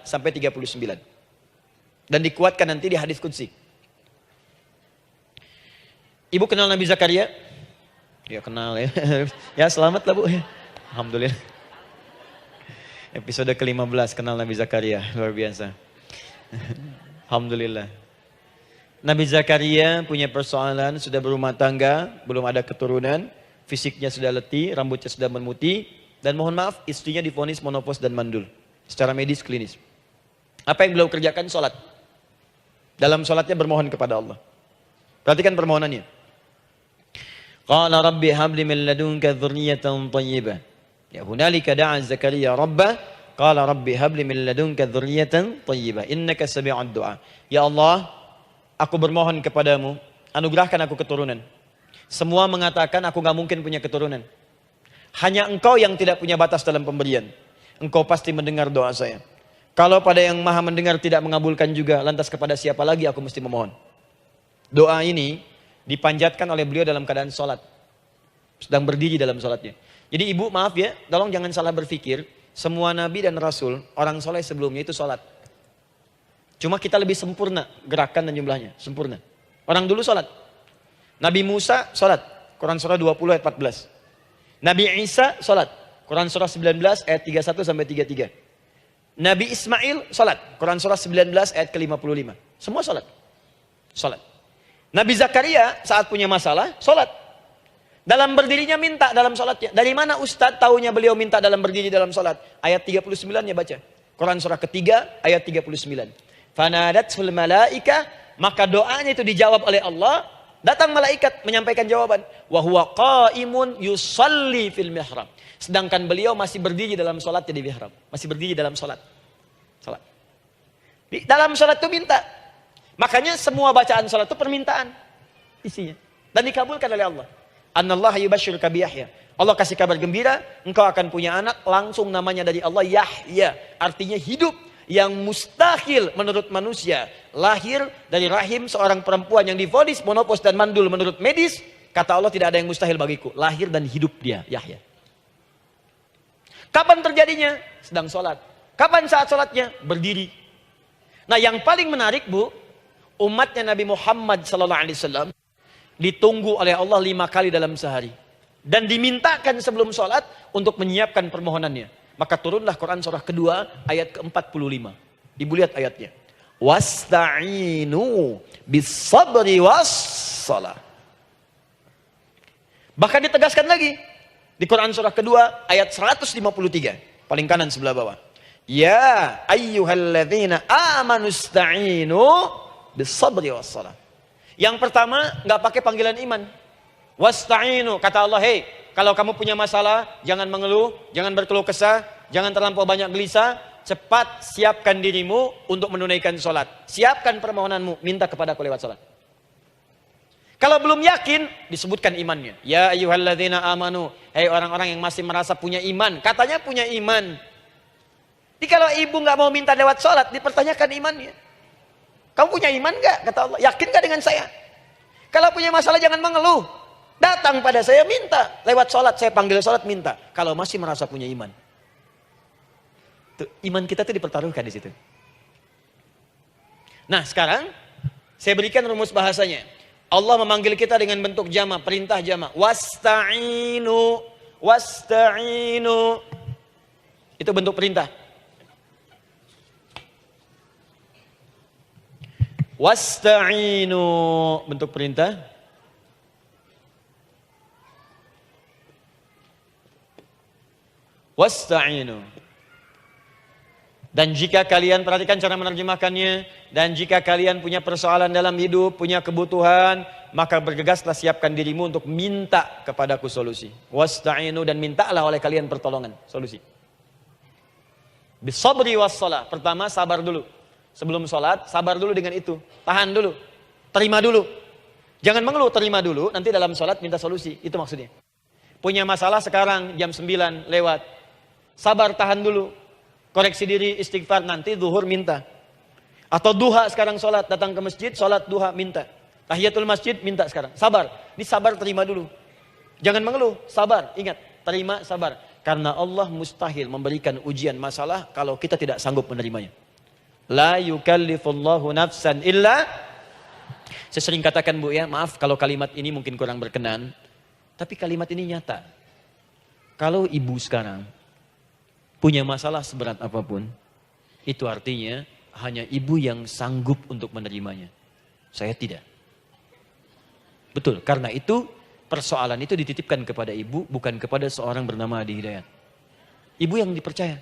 sampai 39. Dan dikuatkan nanti di hadis qudsi. Ibu kenal Nabi Zakaria? Ya kenal ya. Ya selamat lah Bu. Alhamdulillah. Episode ke-15 kenal Nabi Zakaria. Luar biasa. Alhamdulillah. Nabi Zakaria punya persoalan, sudah berumah tangga, belum ada keturunan. fisiknya sudah letih, rambutnya sudah memutih, dan mohon maaf istrinya divonis menopause dan mandul. Secara medis klinis. Apa yang beliau kerjakan? Sholat. Dalam sholatnya bermohon kepada Allah. Perhatikan permohonannya. Qala rabbi habli min ladunka dzurriyyatan thayyibah. Ya hunalika da'a Zakaria rabbah. Qala rabbi habli min ladunka dzurriyyatan thayyibah. Innaka sami'ud du'a. Ya Allah, aku bermohon kepadamu, anugerahkan aku keturunan. Semua mengatakan aku gak mungkin punya keturunan. Hanya engkau yang tidak punya batas dalam pemberian. Engkau pasti mendengar doa saya. Kalau pada yang maha mendengar tidak mengabulkan juga, lantas kepada siapa lagi aku mesti memohon? Doa ini dipanjatkan oleh beliau dalam keadaan sholat. Sedang berdiri dalam sholatnya. Jadi ibu maaf ya, tolong jangan salah berpikir. Semua nabi dan rasul, orang soleh sebelumnya itu sholat. Cuma kita lebih sempurna gerakan dan jumlahnya. Sempurna. Orang dulu sholat. Nabi Musa sholat, Quran surah 20 ayat 14. Nabi Isa sholat, Quran surah 19 ayat 31 sampai 33. Nabi Ismail sholat, Quran surah 19 ayat ke-55. Semua sholat. Sholat. Nabi Zakaria saat punya masalah, sholat. Dalam berdirinya minta dalam sholatnya. Dari mana Ustadz tahunya beliau minta dalam berdiri dalam sholat? Ayat 39-nya baca. Quran surah ketiga ayat 39. Fanadatul malaika, maka doanya itu dijawab oleh Allah. Datang malaikat menyampaikan jawaban. Wa huwa qaimun yusalli fil mihrab. Sedangkan beliau masih berdiri dalam sholatnya di mihrab. Masih berdiri dalam sholat. Sholat. Di dalam sholat itu minta. Makanya semua bacaan sholat itu permintaan. Isinya. Dan dikabulkan oleh Allah. Annallaha yubashshiruka bi Yahya. Allah kasih kabar gembira. Engkau akan punya anak. Langsung namanya dari Allah Yahya. Artinya hidup. Yang mustahil menurut manusia. Lahir dari rahim seorang perempuan yang divonis menopause dan mandul menurut medis. Kata Allah tidak ada yang mustahil bagiku. Lahir dan hidup dia, Yahya. Kapan terjadinya? Sedang sholat. Kapan saat sholatnya? Berdiri. Nah yang paling menarik bu, umatnya Nabi Muhammad SAW ditunggu oleh Allah 5 kali dalam sehari. Dan dimintakan sebelum sholat untuk menyiapkan permohonannya. Maka turunlah Quran surah kedua ayat ke-45. Ibu lihat ayatnya. Wasta'inu bis-sabri was-salah. Bahkan ditegaskan lagi. Di Quran surah kedua ayat 153. Paling kanan sebelah bawah. Ya ayyuhalladzina amanu ista'inu bis-sabri was-salah. Yang pertama gak pakai panggilan iman. Wasta'inu. Kata Allah, hey, kalau kamu punya masalah, jangan mengeluh, jangan berkeluh kesah, jangan terlampau banyak gelisah, cepat siapkan dirimu untuk menunaikan sholat. Siapkan permohonanmu, minta kepada aku lewat sholat. Kalau belum yakin, disebutkan imannya. Ya ayyuhalladzina amanu, hai orang-orang yang masih merasa punya iman, katanya punya iman. Jadi kalau ibu nggak mau minta lewat sholat, dipertanyakan imannya. Kamu punya iman nggak? Kata Allah, yakin nggak dengan saya? Kalau punya masalah jangan mengeluh. Datang pada saya minta. Lewat sholat, saya panggil sholat minta. Kalau masih merasa punya iman. Tuh, iman kita tuh dipertaruhkan di situ. Nah sekarang, saya berikan rumus bahasanya. Allah memanggil kita dengan bentuk jama, perintah jama. Wasta'inu, wasta'inu. Itu bentuk perintah. Wasta'inu, bentuk perintah. Wasta'inu. Dan jika kalian, perhatikan cara menerjemahkannya, dan jika kalian punya persoalan dalam hidup, punya kebutuhan, maka bergegaslah siapkan dirimu untuk minta kepadaku solusi. Wasta'inu, dan mintalah oleh kalian pertolongan, solusi. Bisabri wassalah. Pertama sabar dulu. Sebelum sholat, sabar dulu dengan itu. Tahan dulu. Terima dulu. Jangan mengeluh, terima dulu. Nanti dalam sholat minta solusi. Itu maksudnya. Punya masalah sekarang jam 9 lewat. Sabar, tahan dulu. Koreksi diri, istighfar. Nanti zuhur minta. Atau duha sekarang sholat. Datang ke masjid, sholat duha minta. Tahiyatul masjid minta sekarang. Sabar. Ini sabar, terima dulu. Jangan mengeluh. Sabar. Ingat. Terima, sabar. Karena Allah mustahil memberikan ujian masalah kalau kita tidak sanggup menerimanya. La yukallifullahu nafsan illa. Saya sering katakan bu ya, maaf kalau kalimat ini mungkin kurang berkenan. Tapi kalimat ini nyata. Kalau ibu sekarang punya masalah seberat apapun, itu artinya hanya ibu yang sanggup untuk menerimanya. Saya tidak. Betul, karena itu persoalan itu dititipkan kepada ibu, bukan kepada seorang bernama Adi Hidayat. Ibu yang dipercaya.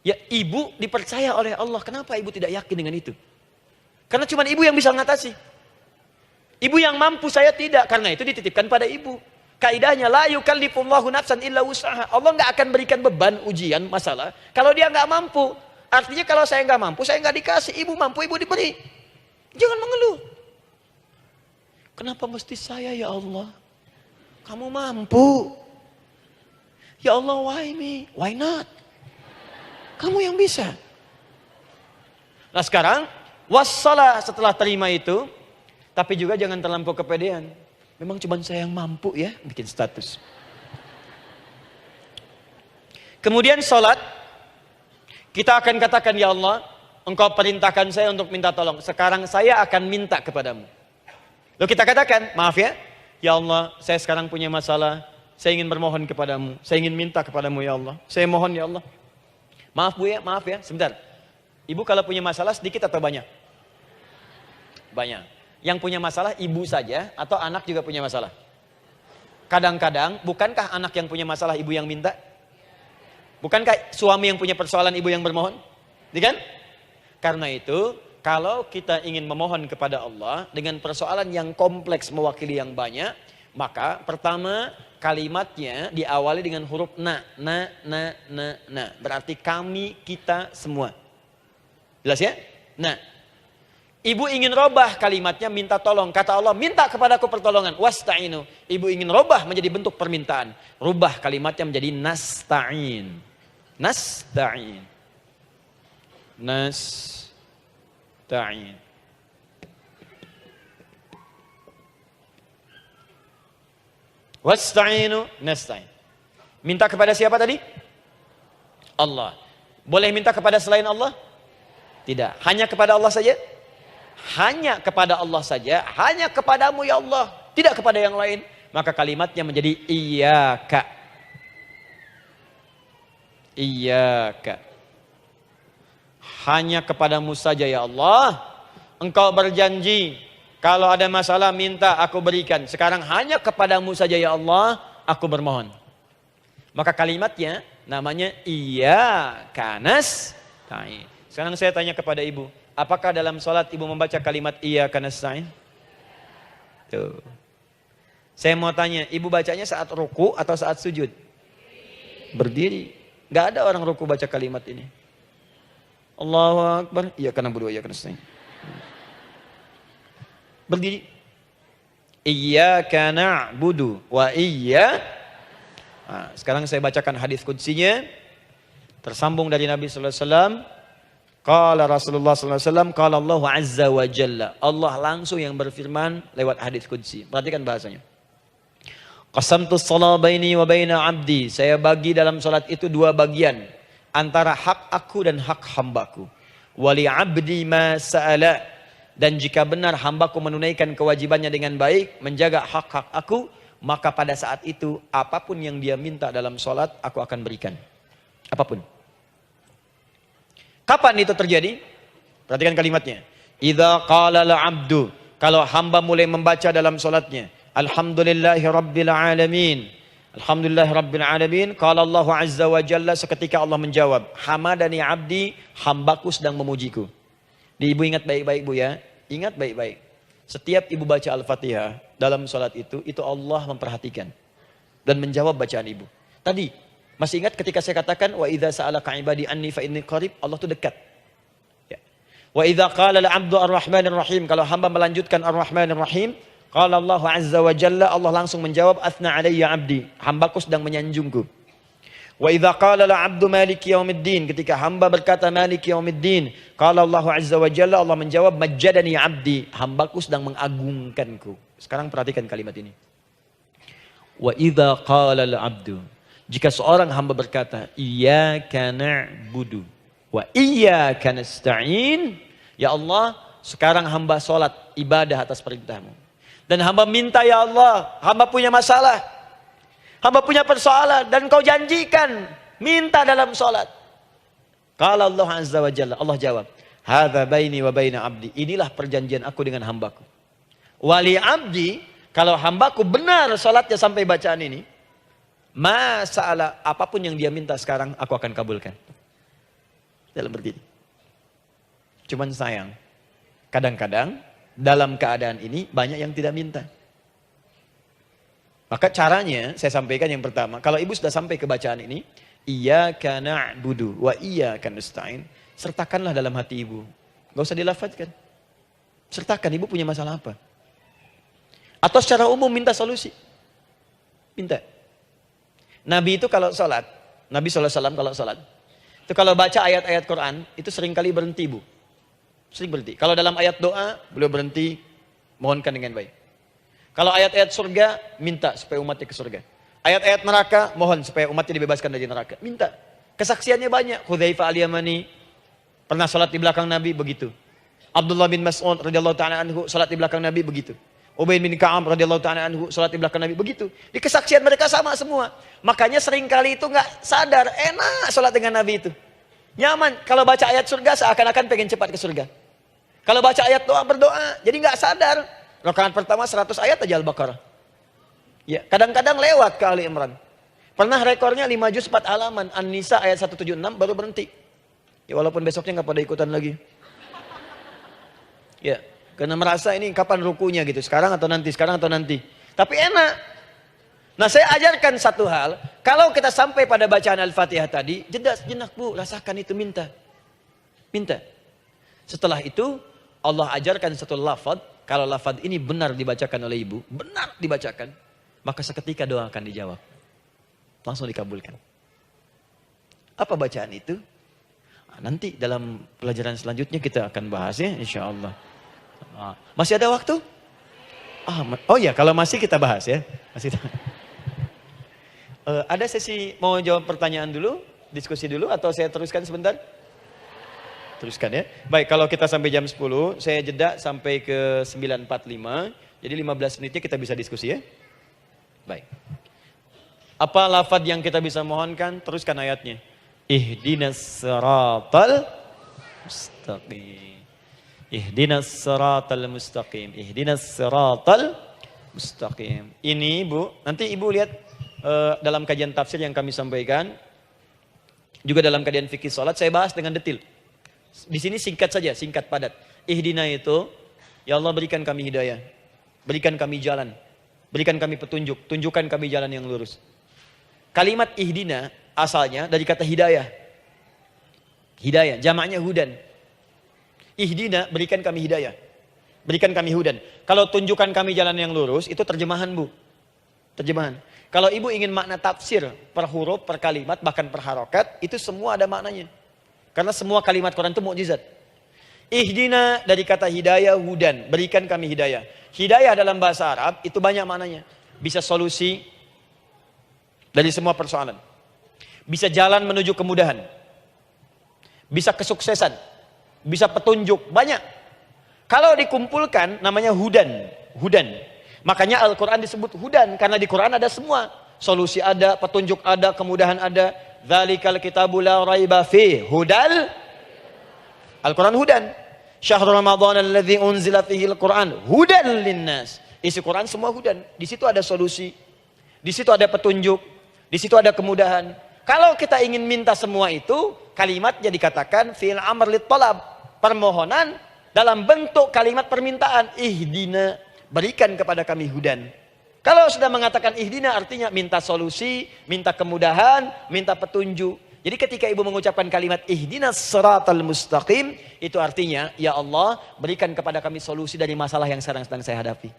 Ya, ibu dipercaya oleh Allah. Kenapa ibu tidak yakin dengan itu? Karena cuma ibu yang bisa mengatasi. Ibu yang mampu, saya tidak. Karena itu dititipkan pada ibu. Kaidahnya, la yukallifullahu nafsan illa wus'aha. Allah nggak akan berikan beban, ujian, masalah kalau dia nggak mampu. Artinya kalau saya nggak mampu, saya nggak dikasih. Ibu mampu, ibu diberi. Jangan mengeluh. Kenapa mesti saya ya Allah? Kamu mampu. Ya Allah, why me? Why not? Kamu yang bisa. Nah sekarang, wassalah setelah terima itu, tapi juga jangan terlampau kepedean. Memang cuma saya yang mampu ya, bikin status. Kemudian sholat, kita akan katakan, ya Allah, Engkau perintahkan saya untuk minta tolong. Sekarang saya akan minta kepadamu. Lalu kita katakan, maaf ya Allah, saya sekarang punya masalah, saya ingin bermohon kepadamu, saya ingin minta kepadamu ya Allah, saya mohon ya Allah. Maaf Bu ya, maaf ya, sebentar. Ibu kalau punya masalah sedikit atau banyak? Banyak. Yang punya masalah ibu saja atau anak juga punya masalah? Kadang-kadang, bukankah anak yang punya masalah ibu yang minta? Bukankah suami yang punya persoalan ibu yang bermohon? Kan? Karena itu, kalau kita ingin memohon kepada Allah dengan persoalan yang kompleks mewakili yang banyak, maka pertama kalimatnya diawali dengan huruf na. Berarti kami, kita, semua. Jelas ya? Nah, ibu ingin robah kalimatnya minta tolong. Kata Allah, minta kepadaku pertolongan. Wasta'inu. Ibu ingin robah menjadi bentuk permintaan. Rubah kalimatnya menjadi nasta'in. Nasta'in. Nasta'in. Wasta'inu nasta'in. Minta kepada siapa tadi? Allah. Boleh minta kepada selain Allah? Tidak. Hanya kepada Allah saja? Hanya kepada Allah saja. Hanya kepadamu ya Allah. Tidak kepada yang lain. Maka kalimatnya menjadi iyyaka. Iyyaka. Hanya kepadamu saja ya Allah. Engkau berjanji, kalau ada masalah minta aku berikan. Sekarang hanya kepadamu saja ya Allah, aku bermohon. Maka kalimatnya namanya iyyaka nasta'in. Sekarang saya tanya kepada ibu, apakah dalam sholat ibu membaca kalimat iyyaka nasta'in? Tuh. Saya mau tanya, ibu bacanya saat ruku atau saat sujud? Berdiri. Gak ada orang ruku baca kalimat ini. Allahu Akbar, iyyaka na'budu wa iyyaka nasta'in. Berdiri. Iyyaka na'budu wa sekarang saya bacakan hadis qudsinya. Tersambung dari Nabi sallallahu alaihi wasallam. Qala Rasulullah sallallahu alaihi wasallam, qala Allah azza wa jalla. Allah langsung yang berfirman lewat hadis qudsi. Perhatikan bahasanya. Qasamtu shalah baini wa baina 'abdi. Saya bagi dalam salat itu dua bagian, antara hak aku dan hak hambaku. Wali 'abdi ma sa'ala. Dan jika benar hambaku menunaikan kewajibannya dengan baik, menjaga hak-hak aku, maka pada saat itu apapun yang dia minta dalam salat aku akan berikan. Apapun. Kapan itu terjadi? Perhatikan kalimatnya. Idza qala al-'abdu, kalau hamba mulai membaca dalam salatnya, alhamdulillahi rabbil alamin. Alhamdulillahi rabbil alamin. Qala Allah azza wa jalla, seketika Allah menjawab, hamadani 'abdi, hambaku sedang memujiku. Ibu ingat baik-baik Bu ya. Ingat baik-baik. Setiap ibu baca Al-Fatihah dalam salat itu Allah memperhatikan dan menjawab bacaan ibu. Tadi masih ingat ketika saya katakan wa idza sa'alaka 'ibadi anni fa inni qarib, Allah itu dekat. Ya. Wa idza qala al-'abdu ar-rahmanir rahim, kalau hamba melanjutkan ar-rahmanir rahim, qala Allah azza wa jalla, Allah langsung menjawab athna 'alayya 'abdi, hambaku sedang menyanjungku. Wa idza qala al-'abdu maliki yaumiddin, ketika hamba berkata maliki yaumiddin, qala Allah azza wa jalla, Allah menjawab majjadani 'abdi, hambaku sedang mengagungkanku. Sekarang perhatikan kalimat ini. Wa idza qala al-'abdu, jika seorang hamba berkata, iyyaka na'budu wa iyyaka nasta'in, ya Allah, sekarang hamba sholat ibadah atas perintahmu. Dan hamba minta ya Allah, hamba punya masalah, hamba punya persoalan, dan kau janjikan minta dalam sholat. Qala Allah azza wa jalla, Allah jawab, hadza baini wa baina abdi, inilah perjanjian aku dengan hambaku. Wali abdi, Kalau hambaku benar salatnya sampai bacaan ini, masalah apapun yang dia minta sekarang, aku akan kabulkan. Dalam berdiri. Cuman sayang, kadang-kadang dalam keadaan ini banyak yang tidak minta. Maka caranya saya sampaikan yang pertama, kalau ibu sudah sampai ke bacaan ini, iyyaka na'budu wa iyyaka nasta'in, sertakanlah dalam hati ibu. Gak usah dilafadzkan. Sertakan, ibu punya masalah apa? Atau secara umum minta solusi. Minta. Nabi itu kalau sholat, Nabi SAW kalau sholat, itu kalau baca ayat-ayat Quran, itu seringkali berhenti, Bu. Sering berhenti. Kalau dalam ayat doa, beliau berhenti, mohonkan dengan baik. Kalau ayat-ayat surga, minta supaya umatnya ke surga. Ayat-ayat neraka, mohon supaya umatnya dibebaskan dari neraka. Minta. Kesaksiannya banyak. Hudzaifah al-Yamani pernah sholat di belakang Nabi, begitu. Abdullah bin Mas'ud radhiyallahu ta'ala anhu sholat di belakang Nabi, begitu. Ubay bin Ka'ab radhiyallahu ta'ala anhu sholat di belakang Nabi, begitu. Di kesaksian mereka sama semua. Makanya seringkali itu nggak sadar, enak sholat dengan Nabi itu. Nyaman. Kalau baca ayat surga seakan-akan pengen cepat ke surga. Kalau baca ayat doa berdoa, jadi nggak sadar. Rakaat pertama 100 ayat aja Al-Baqarah. Ya, kadang-kadang lewat ke Ali Imran. Pernah rekornya 5 juz 4 halaman, An-Nisa ayat 176 baru berhenti. Ya walaupun besoknya nggak pada ikutan lagi. Ya, karena merasa ini kapan rukunya gitu, sekarang atau nanti, sekarang atau nanti. Tapi enak. Nah, saya ajarkan satu hal, kalau kita sampai pada bacaan Al-Fatihah tadi, jeda sejenak, Bu, rasakan itu, minta. Minta. Setelah itu, Allah ajarkan satu lafaz, kalau lafaz ini benar dibacakan oleh ibu, benar dibacakan, maka seketika doa akan dijawab. Langsung dikabulkan. Apa bacaan itu? Nanti dalam pelajaran selanjutnya kita akan bahas ya, insya Allah. Masih ada waktu? Oh ya, kalau masih kita bahas ya. Masih. Ada sesi mau jawab pertanyaan dulu, diskusi dulu, atau saya teruskan sebentar? Teruskan ya. Baik, kalau kita sampai jam 10, saya jeda sampai ke 9.45. Jadi 15 menitnya kita bisa diskusi ya. Baik. Apa lafaz yang kita bisa mohonkan? Teruskan ayatnya. Ihdinas siratal mustaqim. Ihdinas siratal mustaqim. Ihdinas siratal mustaqim. Ini Bu, nanti Ibu lihat dalam kajian tafsir yang kami sampaikan, juga dalam kajian fikih salat saya bahas dengan detail. Di sini singkat saja, singkat padat. Ihdina itu, ya Allah berikan kami hidayah, berikan kami jalan, berikan kami petunjuk, tunjukkan kami jalan yang lurus. Kalimat ihdina asalnya dari kata hidayah. Hidayah, jamaknya hudan. Ihdina, berikan kami hidayah, berikan kami hudan. Kalau tunjukkan kami jalan yang lurus, itu terjemahan Bu. Terjemahan. Kalau ibu ingin makna tafsir per huruf, per kalimat, bahkan per harokat, itu semua ada maknanya. Karena semua kalimat Quran itu mukjizat. Ihdina dari kata hidayah, hudan, berikan kami hidayah. Hidayah dalam bahasa Arab itu banyak maknanya. Bisa solusi dari semua persoalan. Bisa jalan menuju kemudahan. Bisa kesuksesan. Bisa petunjuk, banyak. Kalau dikumpulkan namanya hudan. Hudan. Makanya Al-Quran disebut hudan. Karena di Quran ada semua. Solusi ada, petunjuk ada, kemudahan ada. Dzalikal kitabu la raiba fi hudal. Al-Quran hudan. Syahrul Ramadan alladzi unzila fihi al-Quran hudan linnas. Isi Quran semua hudan. Di situ ada solusi. Di situ ada petunjuk. Di situ ada kemudahan. Kalau kita ingin minta semua itu, kalimatnya dikatakan fi'il amr lit talab, permohonan dalam bentuk kalimat permintaan. Ihdina, berikan kepada kami hudan. Kalau sudah mengatakan ihdina artinya minta solusi, minta kemudahan, minta petunjuk. Jadi ketika ibu mengucapkan kalimat ihdinas siratal mustaqim, itu artinya ya Allah berikan kepada kami solusi dari masalah yang sedang saya hadapi.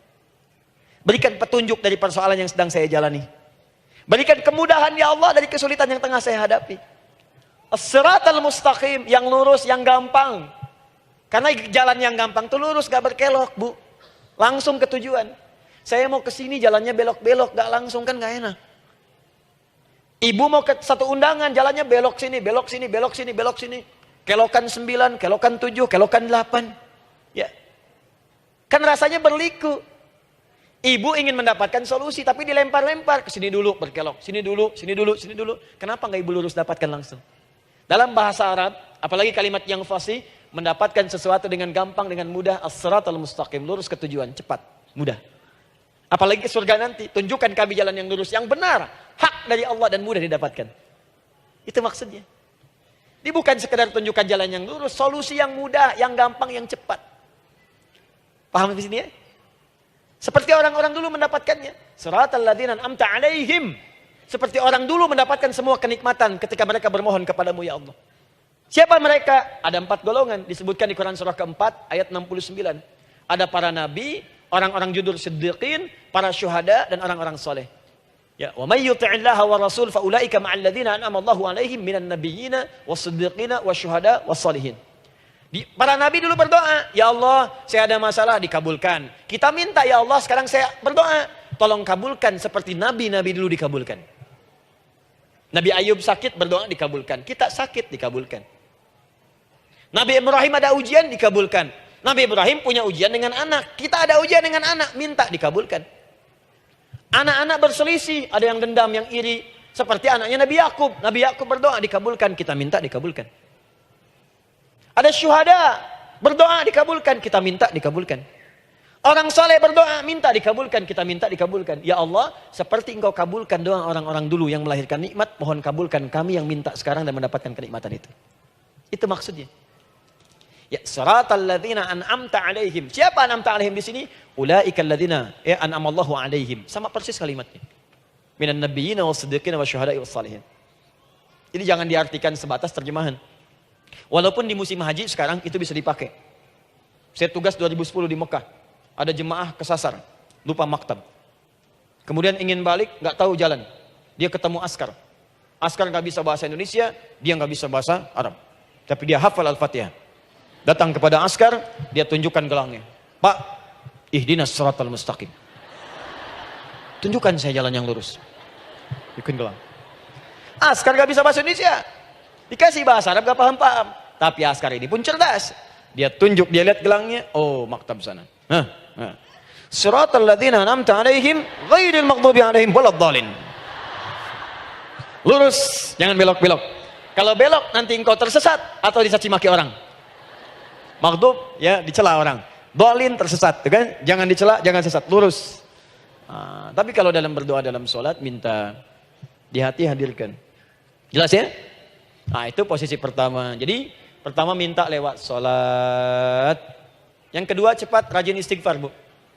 Berikan petunjuk dari persoalan yang sedang saya jalani. Berikan kemudahan ya Allah dari kesulitan yang tengah saya hadapi. As-siratal mustaqim, yang lurus, yang gampang. Karena jalan yang gampang itu lurus, gak berkelok Bu. Langsung ke tujuan. Saya mau ke sini jalannya belok-belok, gak langsung kan gak enak. Ibu mau ke satu undangan, jalannya belok sini, belok sini, belok sini, belok sini. Kelokan 9, kelokan 7, kelokan 8. Ya. Kan rasanya berliku. Ibu ingin mendapatkan solusi, tapi dilempar-lempar. Ke sini dulu, berkelok. Sini dulu, sini dulu, sini dulu. Kenapa gak ibu lurus dapatkan langsung? Dalam bahasa Arab, apalagi kalimat yang fasih, mendapatkan sesuatu dengan gampang, dengan mudah. As-siratal mustaqim, lurus ke tujuan, cepat, mudah. Apalagi ke surga nanti. Tunjukkan kami jalan yang lurus, yang benar. Hak dari Allah dan mudah didapatkan. Itu maksudnya. Ini bukan sekedar tunjukkan jalan yang lurus. Solusi yang mudah, yang gampang, yang cepat. Paham di sini ya? Seperti orang-orang dulu mendapatkannya. Siratal ladzina an'amta 'alaihim. Seperti orang dulu mendapatkan semua kenikmatan ketika mereka bermohon kepadamu ya Allah. Siapa mereka? Ada 4 golongan. Disebutkan di Quran surah keempat ayat 69. Ada para nabi, orang-orang jujur siddiqin, para syuhada, dan orang-orang soleh. Ya, wa may yuti'illaha wa rasul fa ulaika ma'al ladzina an'ama Allahu 'alaihim minan nabiyyina was-siddiqina wasyuhada was-shalihin. Para nabi dulu berdoa, ya Allah, saya ada masalah, dikabulkan. Kita minta, ya Allah, sekarang saya berdoa, tolong kabulkan seperti nabi-nabi dulu dikabulkan. Nabi Ayub sakit, berdoa dikabulkan. Kita sakit, dikabulkan. Nabi Ibrahim ada ujian, dikabulkan. Nabi Ibrahim punya ujian dengan anak. Kita ada ujian dengan anak, minta dikabulkan. Anak-anak berselisih, ada yang dendam, yang iri. Seperti anaknya Nabi Yakub. Nabi Yakub berdoa, dikabulkan. Kita minta, dikabulkan. Ada syuhada, berdoa, dikabulkan. Kita minta, dikabulkan. Orang soleh berdoa, minta, dikabulkan. Kita minta, dikabulkan. Ya Allah, seperti engkau kabulkan doa orang-orang dulu yang melahirkan nikmat, mohon kabulkan kami yang minta sekarang dan mendapatkan kenikmatan itu. Itu maksudnya. Ya, siratal ladzina an'amta 'alaihim. Siapa an'amta 'alaihim di sini? Ulaikal ladzina an'amallahu 'alaihim. Sama persis kalimatnya. Minan nabiyyina was-siddiqina wasyuhada'i was-shalihin. Jadi jangan diartikan sebatas terjemahan. Walaupun di musim haji sekarang itu bisa dipakai. Saya tugas 2010 di Mekah. Ada jemaah kesasar, lupa maktab. Kemudian ingin balik, nggak tahu jalan. Dia ketemu askar. Askar nggak bisa bahasa Indonesia, dia nggak bisa bahasa Arab. Tapi dia hafal Al-Fatihah. Datang kepada askar, dia tunjukkan gelangnya. Pak, ihdinas siratal mustaqim. Tunjukkan saya jalan yang lurus. Bikin gelang. Askar gak bisa bahasa Indonesia. Dikasih bahasa Arab gak paham-paham. Tapi askar ini pun cerdas. Dia tunjuk, dia lihat gelangnya. Oh, maktab sana. Siratal ladzina an'amta 'alaihim ghairil maghdubi 'alaihim waladdallin. Lurus, jangan belok-belok. Kalau belok nanti engkau tersesat atau dicaci maki orang. Maghdub ya dicela orang. Dhalin tersesat, kan? Jangan dicela, jangan sesat, lurus. Tapi kalau dalam berdoa dalam sholat minta di hati hadirkan. Jelas ya? Nah, itu posisi pertama. Jadi pertama minta lewat sholat. Yang kedua cepat rajin istighfar, Bu.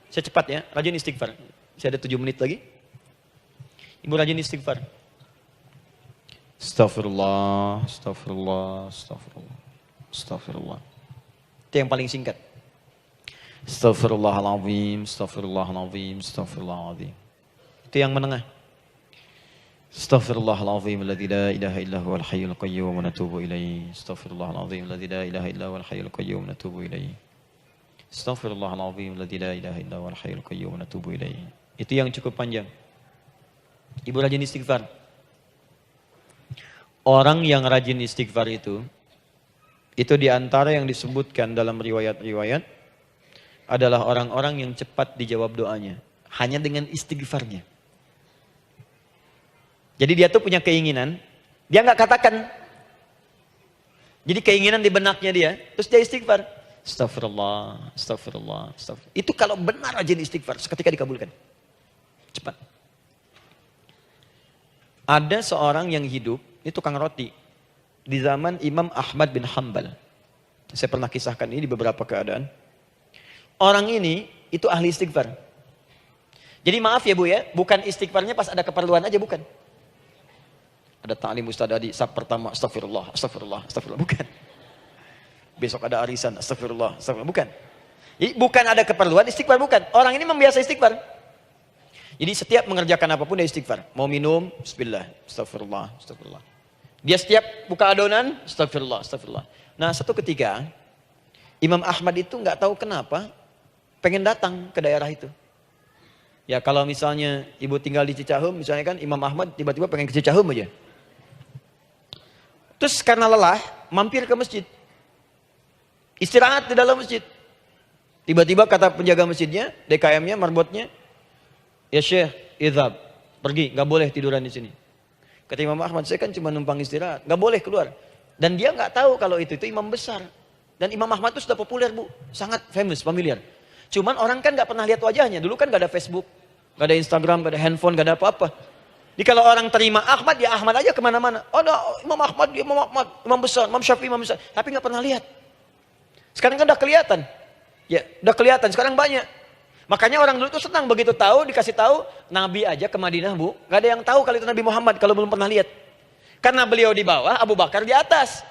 Saya cepat ya, rajin istighfar. Saya ada 7 menit lagi. Ibu rajin istighfar. Astaghfirullah, astaghfirullah, astaghfirullah, astaghfirullah. Itu yang paling singkat. Astaghfirullahaladzim, astaghfirullahaladzim, astaghfirullahaladzim. Itu yang menengah. Astaghfirullahaladzim, alladzi la ilaha illa huwal hayyul qayyum wa natubu ilaihi. Astaghfirullahaladzim, alladzi la ilaha illa huwal hayyul qayyum wa natubu ilaihi. Astaghfirullahaladzim, alladzi la ilaha illa huwal hayyul qayyum wa natubu ilaihi. Itu yang cukup panjang. Ibu rajin istighfar. Orang yang rajin istighfar itu diantara yang disebutkan dalam riwayat-riwayat adalah orang-orang yang cepat dijawab doanya. Hanya dengan istighfarnya. Jadi dia tuh punya keinginan, dia nggak katakan. Jadi keinginan di benaknya dia, terus dia istighfar. Astagfirullah, astagfirullah, astagfirullah. Itu kalau benar rajin istighfar, seketika dikabulkan. Cepat. Ada seorang yang hidup, ini tukang roti. Di zaman Imam Ahmad bin Hanbal. Saya pernah kisahkan ini di beberapa keadaan. Orang ini itu ahli istighfar. Jadi maaf ya Bu ya, bukan istighfarnya pas ada keperluan aja, bukan. Ada ta'lim Ustaz Adi, sab pertama astagfirullah, astagfirullah, astagfirullah, bukan. Besok ada arisan, astagfirullah, astagfirullah, bukan. Jadi bukan ada keperluan, istighfar bukan. Orang ini membiasa istighfar. Jadi setiap mengerjakan apapun dia istighfar. Mau minum, bismillah, astagfirullah, astagfirullah. Dia setiap buka adonan, astagfirullah, astagfirullah. Nah, satu ketika Imam Ahmad itu nggak tahu kenapa pengen datang ke daerah itu. Ya kalau misalnya ibu tinggal di Cicahem, misalnya kan Imam Ahmad tiba-tiba pengen ke Cicahem aja. Terus karena lelah, mampir ke masjid. Istirahat di dalam masjid. Tiba-tiba kata penjaga masjidnya, DKM-nya, marbotnya, ya Syekh, idhab, pergi, nggak boleh tiduran di sini. Kata Imam Ahmad, saya kan cuma numpang istirahat, nggak boleh keluar. Dan dia nggak tahu kalau itu imam besar. Dan Imam Ahmad itu sudah populer Bu, sangat famous, familiar. Cuman orang kan nggak pernah lihat wajahnya. Dulu kan nggak ada Facebook, Gak ada Instagram, gak ada handphone, gak ada apa-apa. Jadi kalau orang terima Ahmad, ya Ahmad aja kemana-mana. Oh, ada Imam Ahmad, Imam Ahmad, Imam besar, Imam Syafi'i, Imam besar. Tapi gak pernah lihat. Sekarang kan udah kelihatan. Ya, udah kelihatan. Sekarang banyak. Makanya orang dulu tuh senang begitu tahu, dikasih tahu, Nabi aja ke Madinah, Bu. Gak ada yang tahu kalau itu Nabi Muhammad, kalau belum pernah lihat. Karena beliau di bawah, Abu Bakar di atas.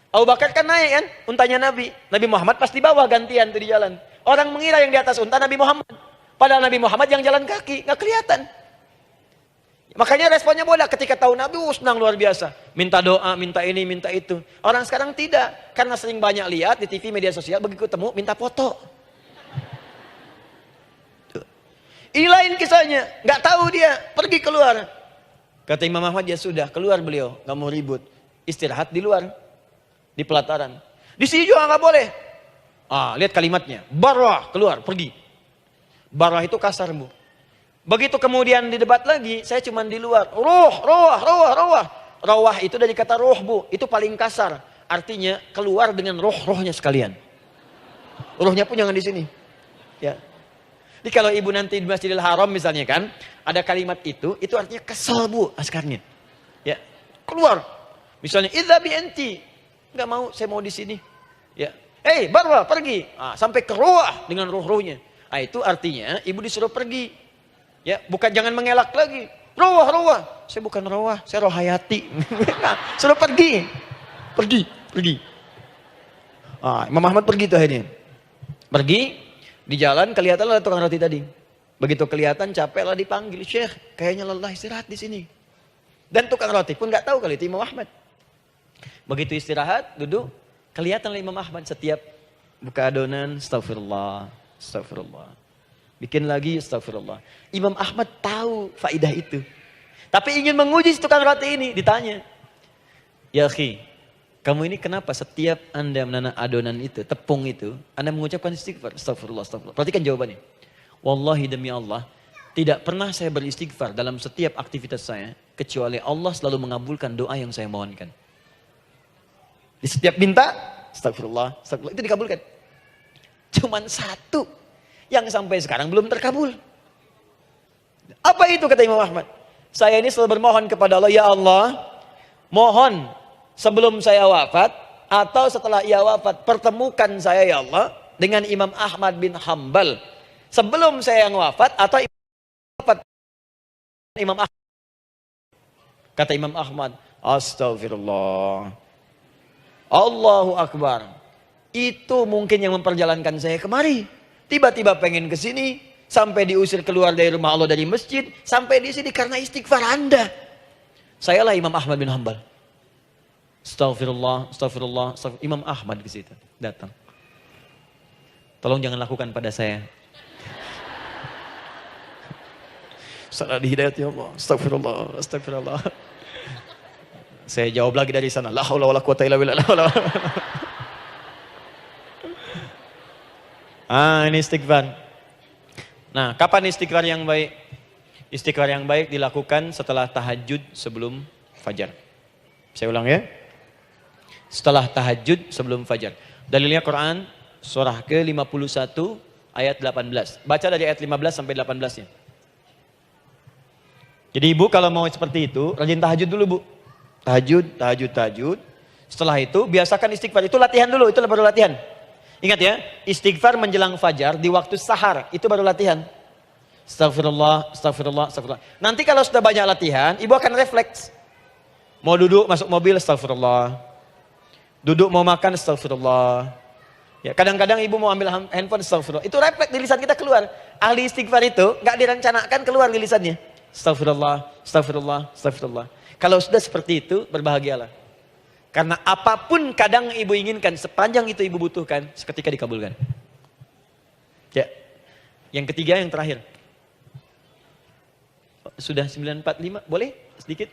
Abu Bakar kan naik kan, untanya Nabi. Nabi Muhammad pas di bawah gantian tuh di jalan. Orang mengira yang di atas unta Nabi Muhammad. Padahal Nabi Muhammad yang jalan kaki, gak kelihatan. Makanya responnya bola ketika tahu Nabi, senang luar biasa. Minta doa, minta ini, minta itu. Orang sekarang tidak. Karena sering banyak lihat di TV, media sosial, begitu ketemu, minta foto. Ini lain kisahnya, nggak tahu dia, pergi keluar. Kata Imam Ahmad, ya sudah, keluar beliau, nggak mau ribut. Istirahat di luar, di pelataran. Di sini juga nggak boleh. Lihat kalimatnya, barwah, keluar, pergi. Barwah itu kasar, Bu. Begitu kemudian didebat lagi, saya cuma di luar. Rawah itu dari kata roh, Bu. Itu paling kasar. Artinya keluar dengan roh-rohnya sekalian. Rohnya pun jangan di sini. Ya. Jadi kalau ibu nanti di Masjidil Haram misalnya kan, ada kalimat itu artinya kesel, Bu, askarnya. Ya. Keluar. Misalnya, idza bi anti. Enggak mau, saya mau di sini. Ya. Barwa, pergi. Sampai ke rawah dengan roh-rohnya. Itu artinya ibu disuruh pergi. Ya, bukan jangan mengelak lagi. Rawah. Saya bukan rawah, saya rohayati. Suruh pergi. Pergi. Imam Ahmad pergi tuh akhirnya. Pergi, di jalan kelihatan ada tukang roti tadi. Begitu kelihatan capek lah dipanggil, Syekh, kayaknya lelah istirahat di sini. Dan tukang roti pun nggak tahu kalau itu Imam Ahmad. Begitu istirahat, duduk, kelihatan Imam Ahmad setiap buka adonan, astagfirullah. Bikin lagi, astagfirullah. Imam Ahmad tahu faidah itu. Tapi ingin menguji tukang roti ini, ditanya. Ya akhi, kamu ini kenapa setiap Anda menanam adonan itu, tepung itu, Anda mengucapkan istighfar, astagfirullah. Perhatikan jawabannya. Wallahi demi Allah, tidak pernah saya beristighfar dalam setiap aktivitas saya, kecuali Allah selalu mengabulkan doa yang saya mohonkan. Di setiap minta, astagfirullah, itu dikabulkan. Cuman satu yang sampai sekarang belum terkabul. Apa itu kata Imam Ahmad? Saya ini selalu bermohon kepada Allah, ya Allah, mohon sebelum saya wafat atau setelah ia wafat, pertemukan saya ya Allah dengan Imam Ahmad bin Hanbal. Sebelum saya yang wafat atau wafat Imam Ahmad. Kata Imam Ahmad, astagfirullah. Allahu Akbar. Itu mungkin yang memperjalankan saya kemari. Tiba-tiba pengen ke sini, sampai diusir keluar dari rumah Allah dari masjid, sampai di sini karena istighfar Anda. Sayalah Imam Ahmad bin Hanbal. Astagfirullah. Imam Ahmad ke situ datang. Tolong jangan lakukan pada saya. Salah di hidayat ya Allah. Astagfirullah. Saya jawab lagi dari sana. La haula wala quwata illa billah. Ini istighfar. Nah, kapan istighfar yang baik? Istighfar yang baik dilakukan setelah tahajud sebelum fajar. Saya ulang ya. Setelah tahajud sebelum fajar. Dalilnya Quran surah ke-51 ayat 18. Baca dari ayat 15 sampai 18 ya. Jadi ibu kalau mau seperti itu, rajin tahajud dulu, Bu. Tahajud. Setelah itu biasakan istighfar. Itu latihan dulu, itu baru latihan. Ingat ya, istighfar menjelang fajar di waktu sahar, itu baru latihan. Astagfirullah. Nanti kalau sudah banyak latihan, ibu akan refleks. Mau duduk, masuk mobil, astagfirullah. Duduk mau makan, astagfirullah. Ya, kadang-kadang ibu mau ambil handphone, astagfirullah. Itu refleks di lisan kita keluar. Ahli istighfar itu nggak direncanakan keluar di lisannya. Astagfirullah. Kalau sudah seperti itu, berbahagialah. Karena apapun kadang ibu inginkan, sepanjang itu ibu butuhkan, seketika dikabulkan. Ya. Yang ketiga, yang terakhir. Sudah 9:45, boleh sedikit?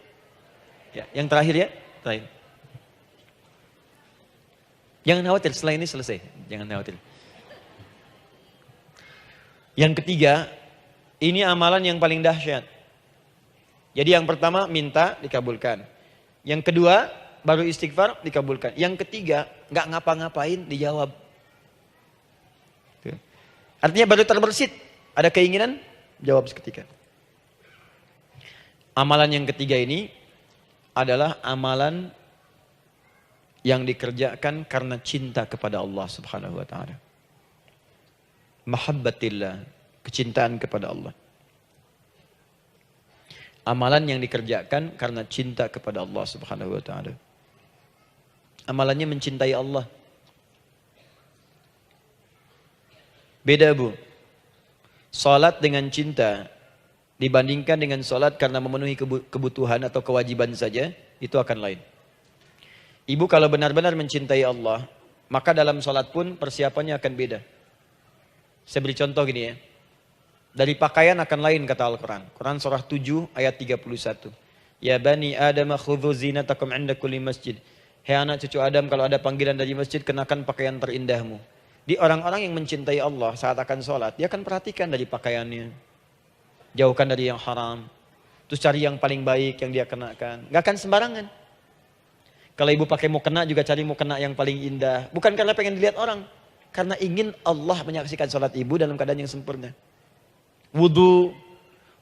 Ya, yang terakhir ya, terakhir. Jangan khawatir, setelah ini selesai. Jangan khawatir. Yang ketiga, ini amalan yang paling dahsyat. Jadi yang pertama, minta, dikabulkan. Yang kedua, baru istighfar, dikabulkan. Yang ketiga, nggak ngapa-ngapain, dijawab. Artinya baru terbersit, ada keinginan, Jawab seketika. Amalan yang ketiga ini adalah amalan yang dikerjakan karena cinta kepada Allah Subhanahu wa taala. Mahabbatillah, kecintaan kepada Allah. Amalan yang dikerjakan karena cinta kepada Allah Subhanahu wa taala. Amalannya mencintai Allah. Beda, Bu. Salat dengan cinta dibandingkan dengan salat karena memenuhi kebutuhan atau kewajiban saja, itu akan lain. Ibu kalau benar-benar mencintai Allah, maka dalam salat pun persiapannya akan beda. Saya beri contoh gini ya. Dari pakaian akan lain kata Al-Quran. Quran surah 7 ayat 31. Ya bani Adam khudhu zinatakum inda kulli masjid. Hei anak cucu Adam, kalau ada panggilan dari masjid, kenakan pakaian terindahmu. Di orang-orang yang mencintai Allah saat akan sholat, dia akan perhatikan dari pakaiannya. Jauhkan dari yang haram. Terus cari yang paling baik yang dia kenakan. Gak akan sembarangan. Kalau ibu pakai mukena juga cari mukena yang paling indah. Bukan karena pengen dilihat orang. Karena ingin Allah menyaksikan sholat ibu dalam keadaan yang sempurna. Wudu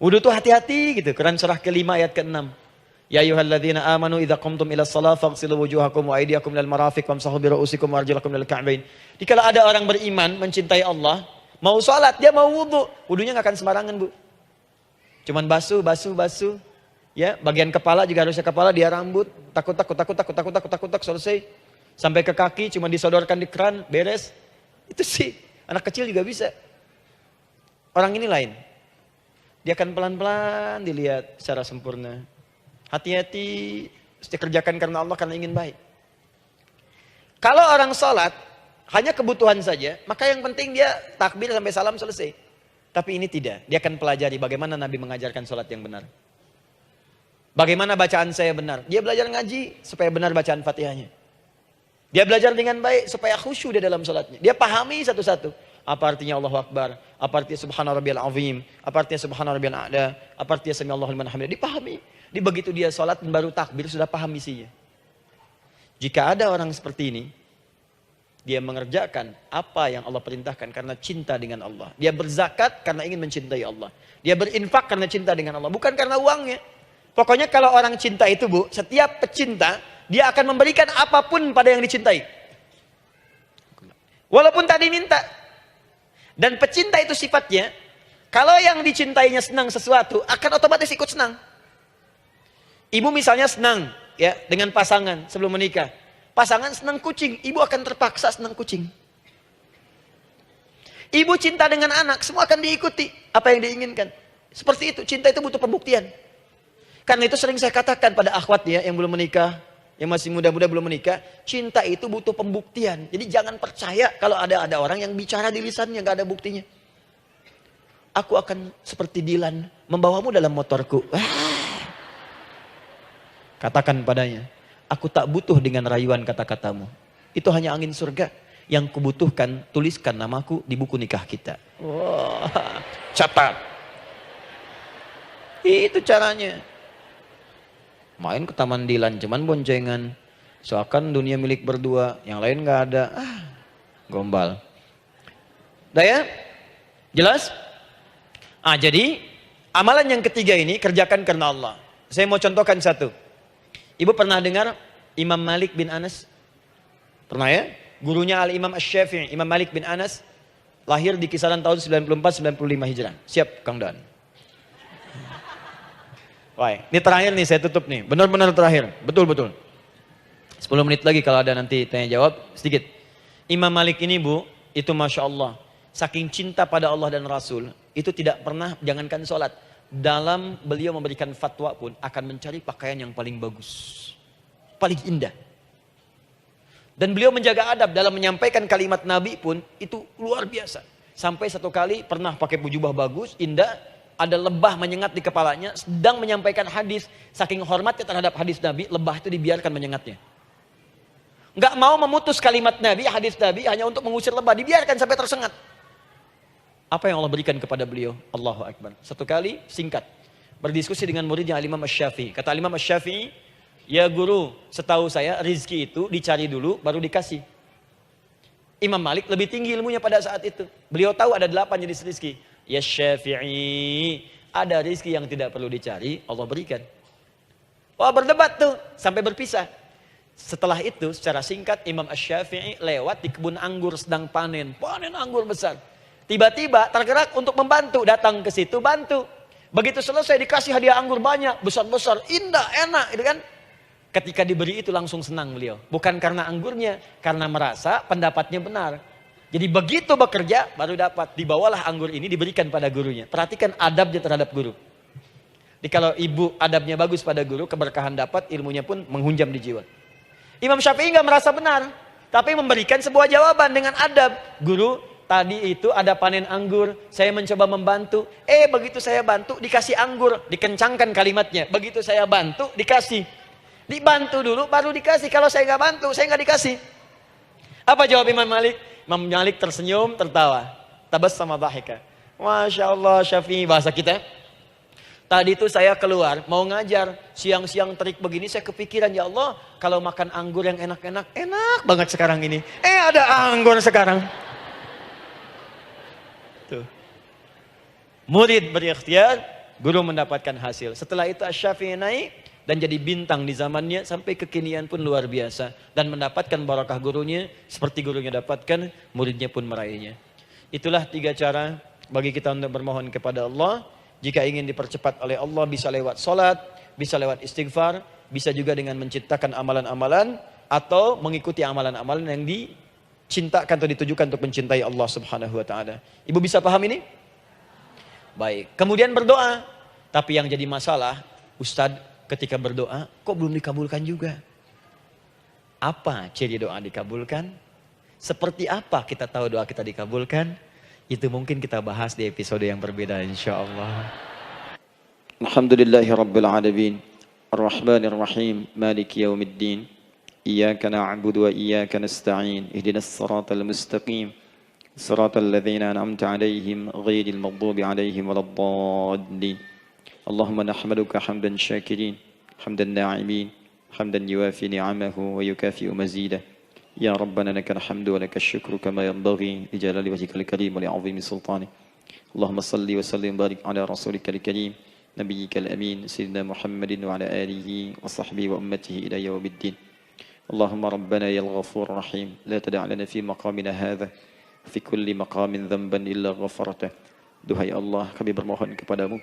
itu hati-hati gitu. Quran surah ke-5 ayat ke-6. Ya ayyuhalladzina amanu idza qumtum ila shalah faghsilu wujuhakum wa aydiyakum ilal marafiq wamsahu bi ru'usikum wa arjulakum ilal ka'bain. Dikala ada orang beriman mencintai Allah, mau salat dia mau wudu, wudunya enggak akan sembarangan, Bu. Cuman basuh. Ya, bagian kepala juga harusnya kepala, dia rambut, takut selesai. Sampai ke kaki cuma disodorkan di keran, beres. Itu sih anak kecil juga bisa. Orang ini lain. Dia akan pelan-pelan dilihat secara sempurna. Hati-hati, dikerjakan karena Allah, karena ingin baik. Kalau orang sholat, hanya kebutuhan saja, maka yang penting dia takbir sampai salam selesai. Tapi ini tidak. Dia akan pelajari bagaimana Nabi mengajarkan sholat yang benar. Bagaimana bacaan saya benar. Dia belajar ngaji supaya benar bacaan Fatihahnya. Dia belajar dengan baik supaya khusyuk di dalam sholatnya. Dia pahami satu-satu. Apa artinya Allahu Akbar? Apa artinya Subhana Rabbiyal Azim? Apa artinya Subhana Rabbiyal A'la? Apa artinya Sami Allahu liman hamidah? Dipahami. Di begitu dia sholat dan baru takbir sudah paham isinya. Jika ada orang seperti ini, dia mengerjakan apa yang Allah perintahkan karena cinta dengan Allah. Dia berzakat karena ingin mencintai Allah. Dia berinfak karena cinta dengan Allah, bukan karena uangnya. Pokoknya kalau orang cinta itu, Bu, setiap pecinta dia akan memberikan apapun pada yang dicintai. Walaupun tadi minta. Dan pecinta itu sifatnya, kalau yang dicintainya senang sesuatu, akan otomatis ikut senang. Ibu misalnya senang ya dengan pasangan sebelum menikah. Pasangan senang kucing, ibu akan terpaksa senang kucing. Ibu cinta dengan anak, semua akan diikuti apa yang diinginkan. Seperti itu, cinta itu butuh pembuktian. Karena itu sering saya katakan pada akhwat ya yang belum menikah, yang masih muda-muda belum menikah, cinta itu butuh pembuktian. Jadi jangan percaya kalau ada orang yang bicara di lisannya nggak ada buktinya. Aku akan seperti Dilan membawamu dalam motorku. Katakan padanya, aku tak butuh dengan rayuan kata-katamu. Itu hanya angin surga. Yang kubutuhkan, tuliskan namaku di buku nikah kita. Wah, catat. Itu caranya. Main ke Taman Dilan, cuman boncengan. Seakan dunia milik berdua, yang lain nggak ada. Gombal. Udah ya? Jelas? Jadi amalan yang ketiga ini kerjakan karena Allah. Saya mau contohkan satu. Ibu pernah dengar Imam Malik bin Anas? Pernah ya? Gurunya Al-Imam Asy-Syafi'i, Imam Malik bin Anas, lahir di kisaran tahun 94-95 Hijrah. Siap, Kang Dan. Wah, ini terakhir nih, saya tutup nih. Benar-benar terakhir. Betul-betul. 10 menit lagi kalau ada nanti tanya jawab, sedikit. Imam Malik ini, Bu, itu Masya Allah. Saking cinta pada Allah dan Rasul, itu tidak pernah, jangankan sholat. Dalam beliau memberikan fatwa pun, akan mencari pakaian yang paling bagus. Paling indah. Dan beliau menjaga adab dalam menyampaikan kalimat Nabi pun, itu luar biasa. Sampai satu kali pernah pakai jubah bagus, indah, ada lebah menyengat di kepalanya, sedang menyampaikan hadis, saking hormatnya terhadap hadis Nabi, lebah itu dibiarkan menyengatnya. Nggak mau memutus kalimat Nabi, hadis Nabi, hanya untuk mengusir lebah, dibiarkan sampai tersengat. Apa yang Allah berikan kepada beliau? Allahu Akbar. Satu kali, singkat, berdiskusi dengan muridnya Al-Imam Asy-Syafi'i. Kata Al-Imam Asy-Syafi'i, ya guru, setahu saya rizki itu dicari dulu, baru dikasih. Imam Malik lebih tinggi ilmunya pada saat itu. Beliau tahu ada 8 jenis rizki. Ya Syafi'i, ada rizki yang tidak perlu dicari, Allah berikan. Wah, berdebat tuh sampai berpisah. Setelah itu secara singkat Imam Asy-Syafi'i lewat di kebun anggur sedang panen anggur besar. Tiba-tiba tergerak untuk membantu, datang ke situ bantu. Begitu selesai dikasih hadiah anggur banyak, besar-besar, indah, enak, gitu kan? Ketika diberi itu langsung senang beliau. Bukan karena anggurnya, karena merasa pendapatnya benar. Jadi begitu bekerja baru dapat. Dibawalah anggur ini diberikan pada gurunya. Perhatikan adabnya terhadap guru. Jadi kalau ibu adabnya bagus pada guru, keberkahan dapat, ilmunya pun menghunjam di jiwa. Imam Syafi'i nggak merasa benar, tapi memberikan sebuah jawaban dengan adab. Guru, tadi itu ada panen anggur, saya mencoba membantu. Begitu saya bantu, dikasih anggur, dikencangkan kalimatnya. Begitu saya bantu, dikasih. Dibantu dulu, baru dikasih. Kalau saya nggak bantu, saya nggak dikasih. Apa jawab Imam Malik? Imam Malik tersenyum, tertawa. Tabassama dhahika. Masya Allah, Syafi'i, bahasa kita. Tadi itu saya keluar, mau ngajar. Siang-siang terik begini, saya kepikiran, ya Allah, kalau makan anggur yang enak-enak, enak banget sekarang ini. Ada anggur sekarang. Tuh. Murid berikhtiar, guru mendapatkan hasil. Setelah itu Asy-Syafi'i naik dan jadi bintang di zamannya, sampai kekinian pun luar biasa. Dan mendapatkan barakah gurunya, seperti gurunya dapatkan, muridnya pun meraihnya. Itulah 3 cara bagi kita untuk bermohon kepada Allah. Jika ingin dipercepat oleh Allah, bisa lewat salat, bisa lewat istighfar, bisa juga dengan menciptakan amalan-amalan, atau mengikuti amalan-amalan yang dicintakan atau ditujukan untuk mencintai Allah Subhanahu wa Ta'ala. Ibu bisa paham ini? Baik. Kemudian berdoa. Tapi yang jadi masalah, Ustadz ketika berdoa, kok belum dikabulkan juga? Apa ciri doa dikabulkan? Seperti apa kita tahu doa kita dikabulkan? Itu mungkin kita bahas di episode yang berbeda insyaallah. Alhamdulillahi rabbil alamin. Ar-Rahmanir Rahim. Maliki yaumiddin. Iyyaka na'budu wa iyyaka nasta'in. Ihdinas siratal mustaqim. Siratal ladzina an'amta 'alaihim ghairil maghdubi 'alaihim waladdallin. Allahumma nahmaduka hamdan syakirin, hamdan na'imin, hamdan yuwafi ni'amahu wa yukafi'u mazidah. Ya Rabbana lakal hamdu wa lakal syukru kama yanbaghi li jalali wajhikal karim wa li 'azimi sultanik. Allahumma salli wa sallim barik ala rasulikal karim nabiyyikal amin sayyidina Muhammadin wa ala alihi wa sahbihi wa ummatihi ila yaumiddin. Allahumma rabbana yal ghafur rahim la tada' lana fi maqamina hadha fi kulli maqamin dhanban illa ghafartah. Duhai Allah, kami bermohon kepadamu,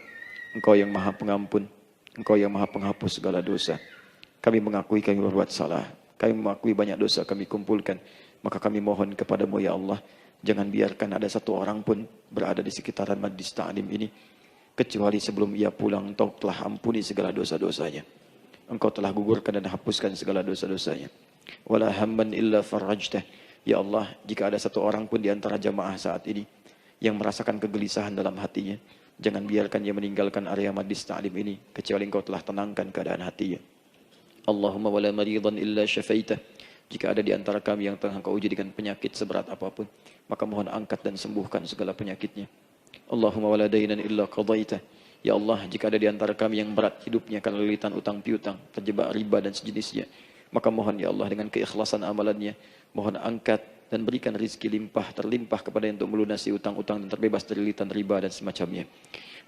Engkau yang Maha Pengampun, Engkau yang Maha Penghapus segala dosa. Kami mengakui kami berbuat salah. Kami mengakui banyak dosa kami kumpulkan. Maka kami mohon kepadamu ya Allah, jangan biarkan ada satu orang pun berada di sekitaran majlis ta'lim ini, kecuali sebelum ia pulang Engkau telah ampuni segala dosa-dosanya. Engkau telah gugurkan dan hapuskan segala dosa-dosanya. Wala hamman illa farajtah. Ya Allah, jika ada satu orang pun di antara jamaah saat ini yang merasakan kegelisahan dalam hatinya, jangan biarkan dia meninggalkan area majlis ta'lim ini, kecuali Engkau telah tenangkan keadaan hatinya. Allahumma wala maridan illa syafaitah. Jika ada di antara kami yang tengah Engkau uji dengan penyakit seberat apapun, maka mohon angkat dan sembuhkan segala penyakitnya. Allahumma wala dainan illa qadaitah. Ya Allah, jika ada di antara kami yang berat hidupnya karena lilitan utang piutang, terjebak riba dan sejenisnya, maka mohon ya Allah dengan keikhlasan amalannya, mohon angkat dan berikan rizki limpah terlimpah kepada yang untuk melunasi utang-utang dan terbebas dari lilitan riba dan semacamnya.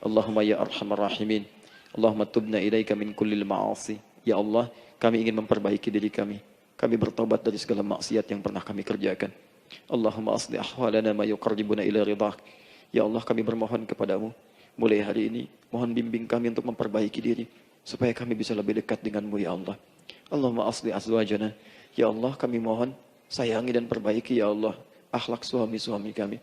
Allahumma ya arhamar rahimin. Allahumma tubna ilaika min kullil ma'asi. Ya Allah, kami ingin memperbaiki diri kami. Kami bertobat dari segala maksiat yang pernah kami kerjakan. Allahumma asli ahwalana ma yuqarribuna ila ridhak. Ya Allah, kami bermohon kepadamu, mulai hari ini, mohon bimbing kami untuk memperbaiki diri, supaya kami bisa lebih dekat denganmu ya Allah. Allahumma asli azwajana. Ya Allah, kami mohon sayangi dan perbaiki ya Allah akhlak suami-suami kami.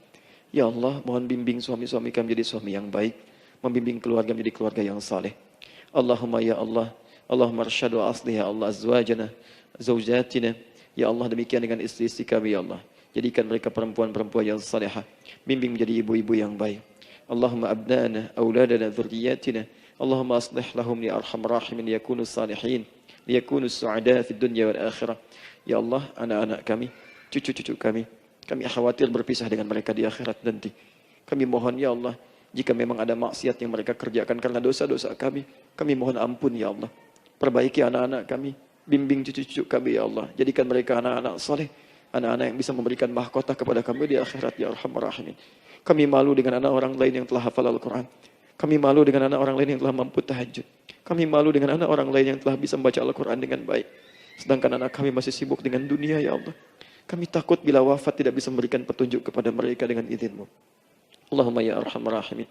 Ya Allah, mohon bimbing suami-suami kami jadi suami yang baik, membimbing keluarga menjadi keluarga yang saleh. Allahumma ya Allah, Allahumma arsyad wa aslih ya Allah azwajana, zawjatina. Ya Allah, demikian dengan istri-istri kami ya Allah. Jadikan mereka perempuan-perempuan yang salihah, bimbing menjadi ibu-ibu yang baik. Allahumma abnana, auladana, dzurriyyatina. Allahumma aslih lahum ya arhamar rahimin yakunu salihin, liyakunu su'ada fid dunya wal akhirah. Ya Allah, anak-anak kami, cucu-cucu kami khawatir berpisah dengan mereka di akhirat nanti. Kami mohon ya Allah, jika memang ada maksiat yang mereka kerjakan karena dosa-dosa kami mohon ampun ya Allah. Perbaiki anak-anak kami, bimbing cucu-cucu kami ya Allah. Jadikan mereka anak-anak saleh, anak-anak yang bisa memberikan mahkota kepada kami di akhirat ya arhamar rahimin. Kami malu dengan anak orang lain yang telah hafal Al-Quran. Kami malu dengan anak orang lain yang telah mampu tahajud. Kami malu dengan anak orang lain yang telah bisa membaca Al-Quran dengan baik. Sedangkan anak kami masih sibuk dengan dunia, ya Allah. Kami takut bila wafat tidak bisa memberikan petunjuk kepada mereka dengan izin-Mu. Allahumma ya arhamar rahimin.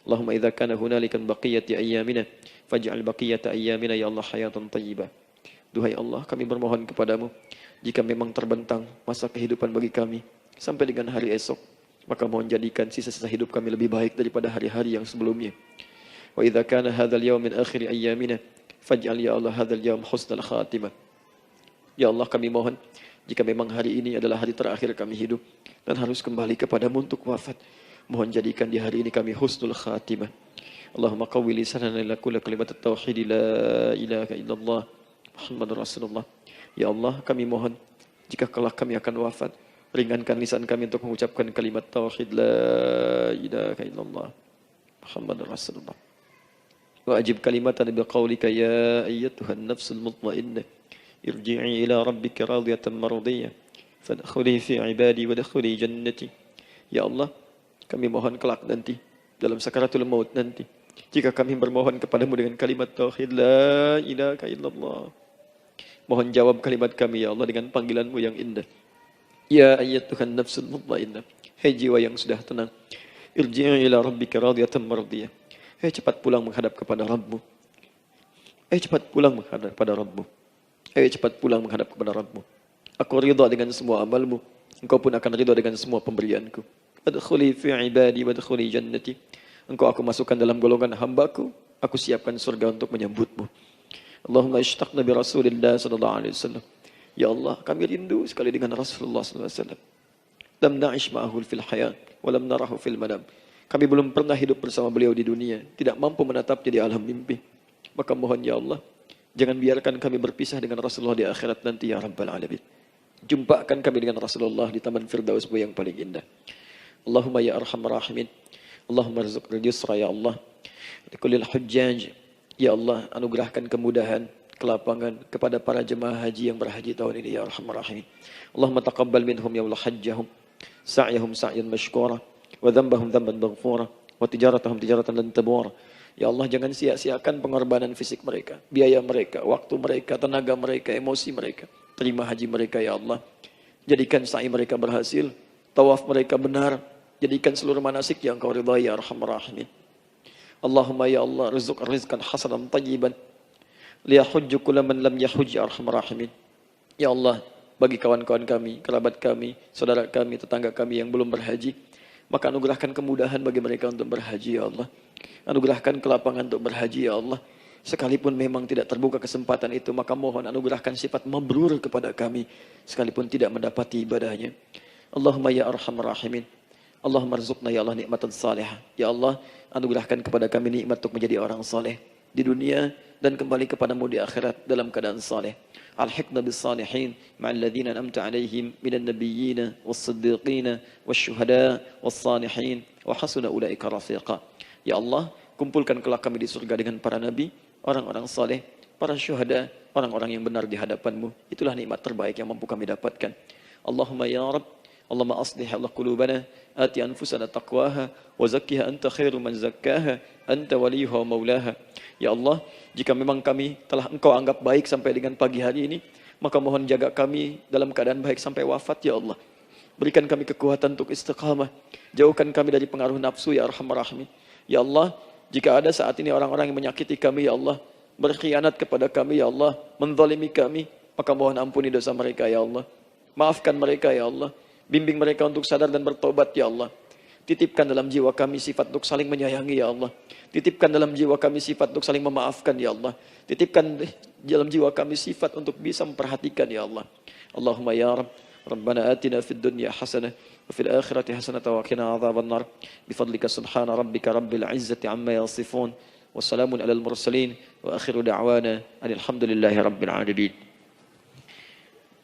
Allahumma idza kana hunalika baqiyati ayyamina faj'al baqiyata ayyamina ya Allah hayatan thayyibah. Duhai Allah, kami bermohon kepadamu, jika memang terbentang masa kehidupan bagi kami sampai dengan hari esok, maka mohon jadikan sisa-sisa hidup kami lebih baik daripada hari-hari yang sebelumnya. Wa idza kana hadzal yawm min akhir ayyamina faj'al ya Allah hadzal yawm husnal khatimah. Ya Allah, kami mohon, jika memang hari ini adalah hari terakhir kami hidup dan harus kembali kepadamu untuk wafat, mohon jadikan di hari ini kami husnul khatimah. Allahumma qawwi lisanana ila kulli kalimat at-tauhid la ilaha illallah Muhammadur Rasulullah. Ya Allah, kami mohon, jika kelak kami akan wafat, ringankan lisan kami untuk mengucapkan kalimat tauhid la ilaha illallah Muhammadur Rasulullah. Wa ajib kalimatan bi qaulika ya ayyatuhan nafsul mutmainnah irji'i ila rabbika radiyatan mardiyah fadkhuli fi ibadi wadkhuli jannati. Ya Allah, kami mohon kelak nanti dalam sakaratul maut nanti, jika kami bermohon kepadamu dengan kalimat tauhid la ilaha illallah, mohon jawab kalimat kami ya Allah dengan panggilanmu yang indah. Ya ayyatuhan nafsul mutmainnah, hai jiwa yang sudah tenang, irji'i ila rabbika radiyatan mardiyah, hai cepat pulang menghadap kepada Rabbmu. Hai cepat pulang menghadap kepada Rabbmu. Hai cepat pulang menghadap kepada Rabbmu. Aku ridha dengan semua amalmu, engkau pun akan ridha dengan semua pemberianku. Adkhuli fi ibadi wadkhuli jannati. Engkau aku masukkan dalam golongan hambaku, aku siapkan surga untuk menyambutmu. Allahumma ishtaqna bi Rasulillah sallallahu alaihi wasallam. Ya Allah, kami rindu sekali dengan Rasulullah sallallahu alaihi wasallam. Lam na'ish ma'ahu fil hayat wa lam narahu fil manam. Kami belum pernah hidup bersama beliau di dunia, tidak mampu menatapnya di alam mimpi. Maka mohon ya Allah, jangan biarkan kami berpisah dengan Rasulullah di akhirat nanti ya Rabbal Alamin. Jumpakan kami dengan Rasulullah di Taman Firdaus yang paling indah. Allahumma ya arhamar rahimin. Allahumma rizqna yusra ya Allah. Likullil hujjaj. Ya Allah, anugerahkan kemudahan, kelapangan kepada para jemaah haji yang berhaji tahun ini ya arhamar rahimin. Allahumma taqabbal minhum ya Allah hajjahum, sa'yahum sa'yan mashkura, wa dhanbahum dhanban maghfura, wa tijaratahum tijaratan lan tabur. Ya Allah, jangan sia-siakan pengorbanan fisik mereka, biaya mereka, waktu mereka, tenaga mereka, emosi mereka. Terima haji mereka ya Allah. Jadikan sa'i mereka berhasil, tawaf mereka benar. Jadikan seluruh manasik yang Engkau ridhai ya arhamar rahimin. Allahumma ya Allah, rizqan hasanan tayyiban liyahujju kulla man lam yahujj ya arhamar rahimin. Ya Allah, bagi kawan-kawan kami, kerabat kami, saudara kami, tetangga kami yang belum berhaji, maka anugerahkan kemudahan bagi mereka untuk berhaji ya Allah. Anugerahkan kelapangan untuk berhaji ya Allah. Sekalipun memang tidak terbuka kesempatan itu, maka mohon anugerahkan sifat mabrur kepada kami, sekalipun tidak mendapati ibadahnya. Allahumma ya arhamar rahimin. Allahumma rizqna ya Allah nikmatan salihah. Ya Allah, anugerahkan kepada kami nikmat untuk menjadi orang saleh di dunia dan kembali kepadamu di akhirat dalam keadaan saleh. Alhiqna bis salihin ma'al ladzina an'amta 'alaihim minan nabiyyina was-siddiqina wasyuhada was-salihin wa hasuna ulaika rafiqa. Ya Allah, kumpulkan kelak kami di surga dengan para nabi, orang-orang saleh, para syuhada, orang-orang yang benar di hadapanmu. Itulah nikmat terbaik yang mampu kami dapatkan. Allahumma ya Rabb, Allahumma aslih Allah qulubana, ati anfusana taqwaha, wa zakkiha anta khairu man zakkaha, anta waliyuha wa maulaha. Ya Allah, jika memang kami telah Engkau anggap baik sampai dengan pagi hari ini, maka mohon jaga kami dalam keadaan baik sampai wafat ya Allah. Berikan kami kekuatan untuk istiqamah, jauhkan kami dari pengaruh nafsu ya arhamar rahimin. Ya Allah, jika ada saat ini orang-orang yang menyakiti kami ya Allah, berkhianat kepada kami ya Allah, menzalimi kami, maka mohon ampuni dosa mereka ya Allah. Maafkan mereka ya Allah. Bimbing mereka untuk sadar dan bertobat ya Allah. Titipkan dalam jiwa kami sifat untuk saling menyayangi ya Allah. Titipkan dalam jiwa kami sifat untuk saling memaafkan ya Allah. Titipkan dalam jiwa kami sifat untuk bisa memperhatikan ya Allah. Allahumma ya Rabb, Rabbana atina fid dunya hasanah wa fil akhirati hasanah wa qina adzabannar. Bifadlika subhana rabbika rabbil izzati amma yasifun. Wassalamun alal mursalin wa akhiru da'wana alhamdulillahi rabbil alamin.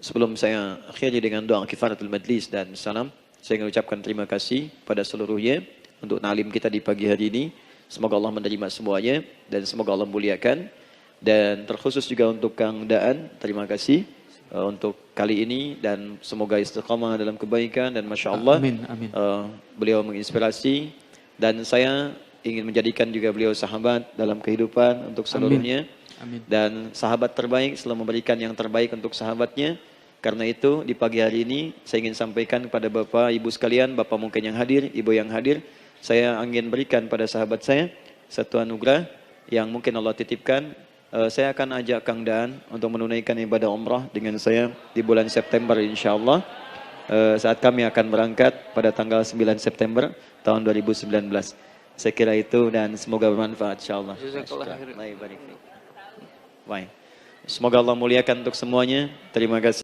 Sebelum saya akhiri dengan doa kifaratul majlis dan salam, saya ingin ucapkan terima kasih pada seluruhnya untuk ta'lim kita di pagi hari ini. Semoga Allah menerima semuanya dan semoga Allah muliakan. Dan terkhusus juga untuk Kang Daan, terima kasih untuk kali ini dan semoga istiqamah dalam kebaikan dan Masya Allah Amin, amin. beliau menginspirasi dan saya ingin menjadikan juga beliau sahabat dalam kehidupan untuk seluruhnya. Amin. Dan sahabat terbaik selalu memberikan yang terbaik untuk sahabatnya. Karena itu di pagi hari ini saya ingin sampaikan kepada Bapak Ibu sekalian, Bapak mungkin yang hadir, Ibu yang hadir, saya ingin berikan pada sahabat saya satu anugerah yang mungkin Allah titipkan. Saya akan ajak Kang Daan untuk menunaikan ibadah umrah dengan saya di bulan September insya Allah. Saat kami akan berangkat pada tanggal 9 September tahun 2019. Saya kira itu dan semoga bermanfaat insya Allah. Baik. Semoga Allah muliakan untuk semuanya. Terima kasih.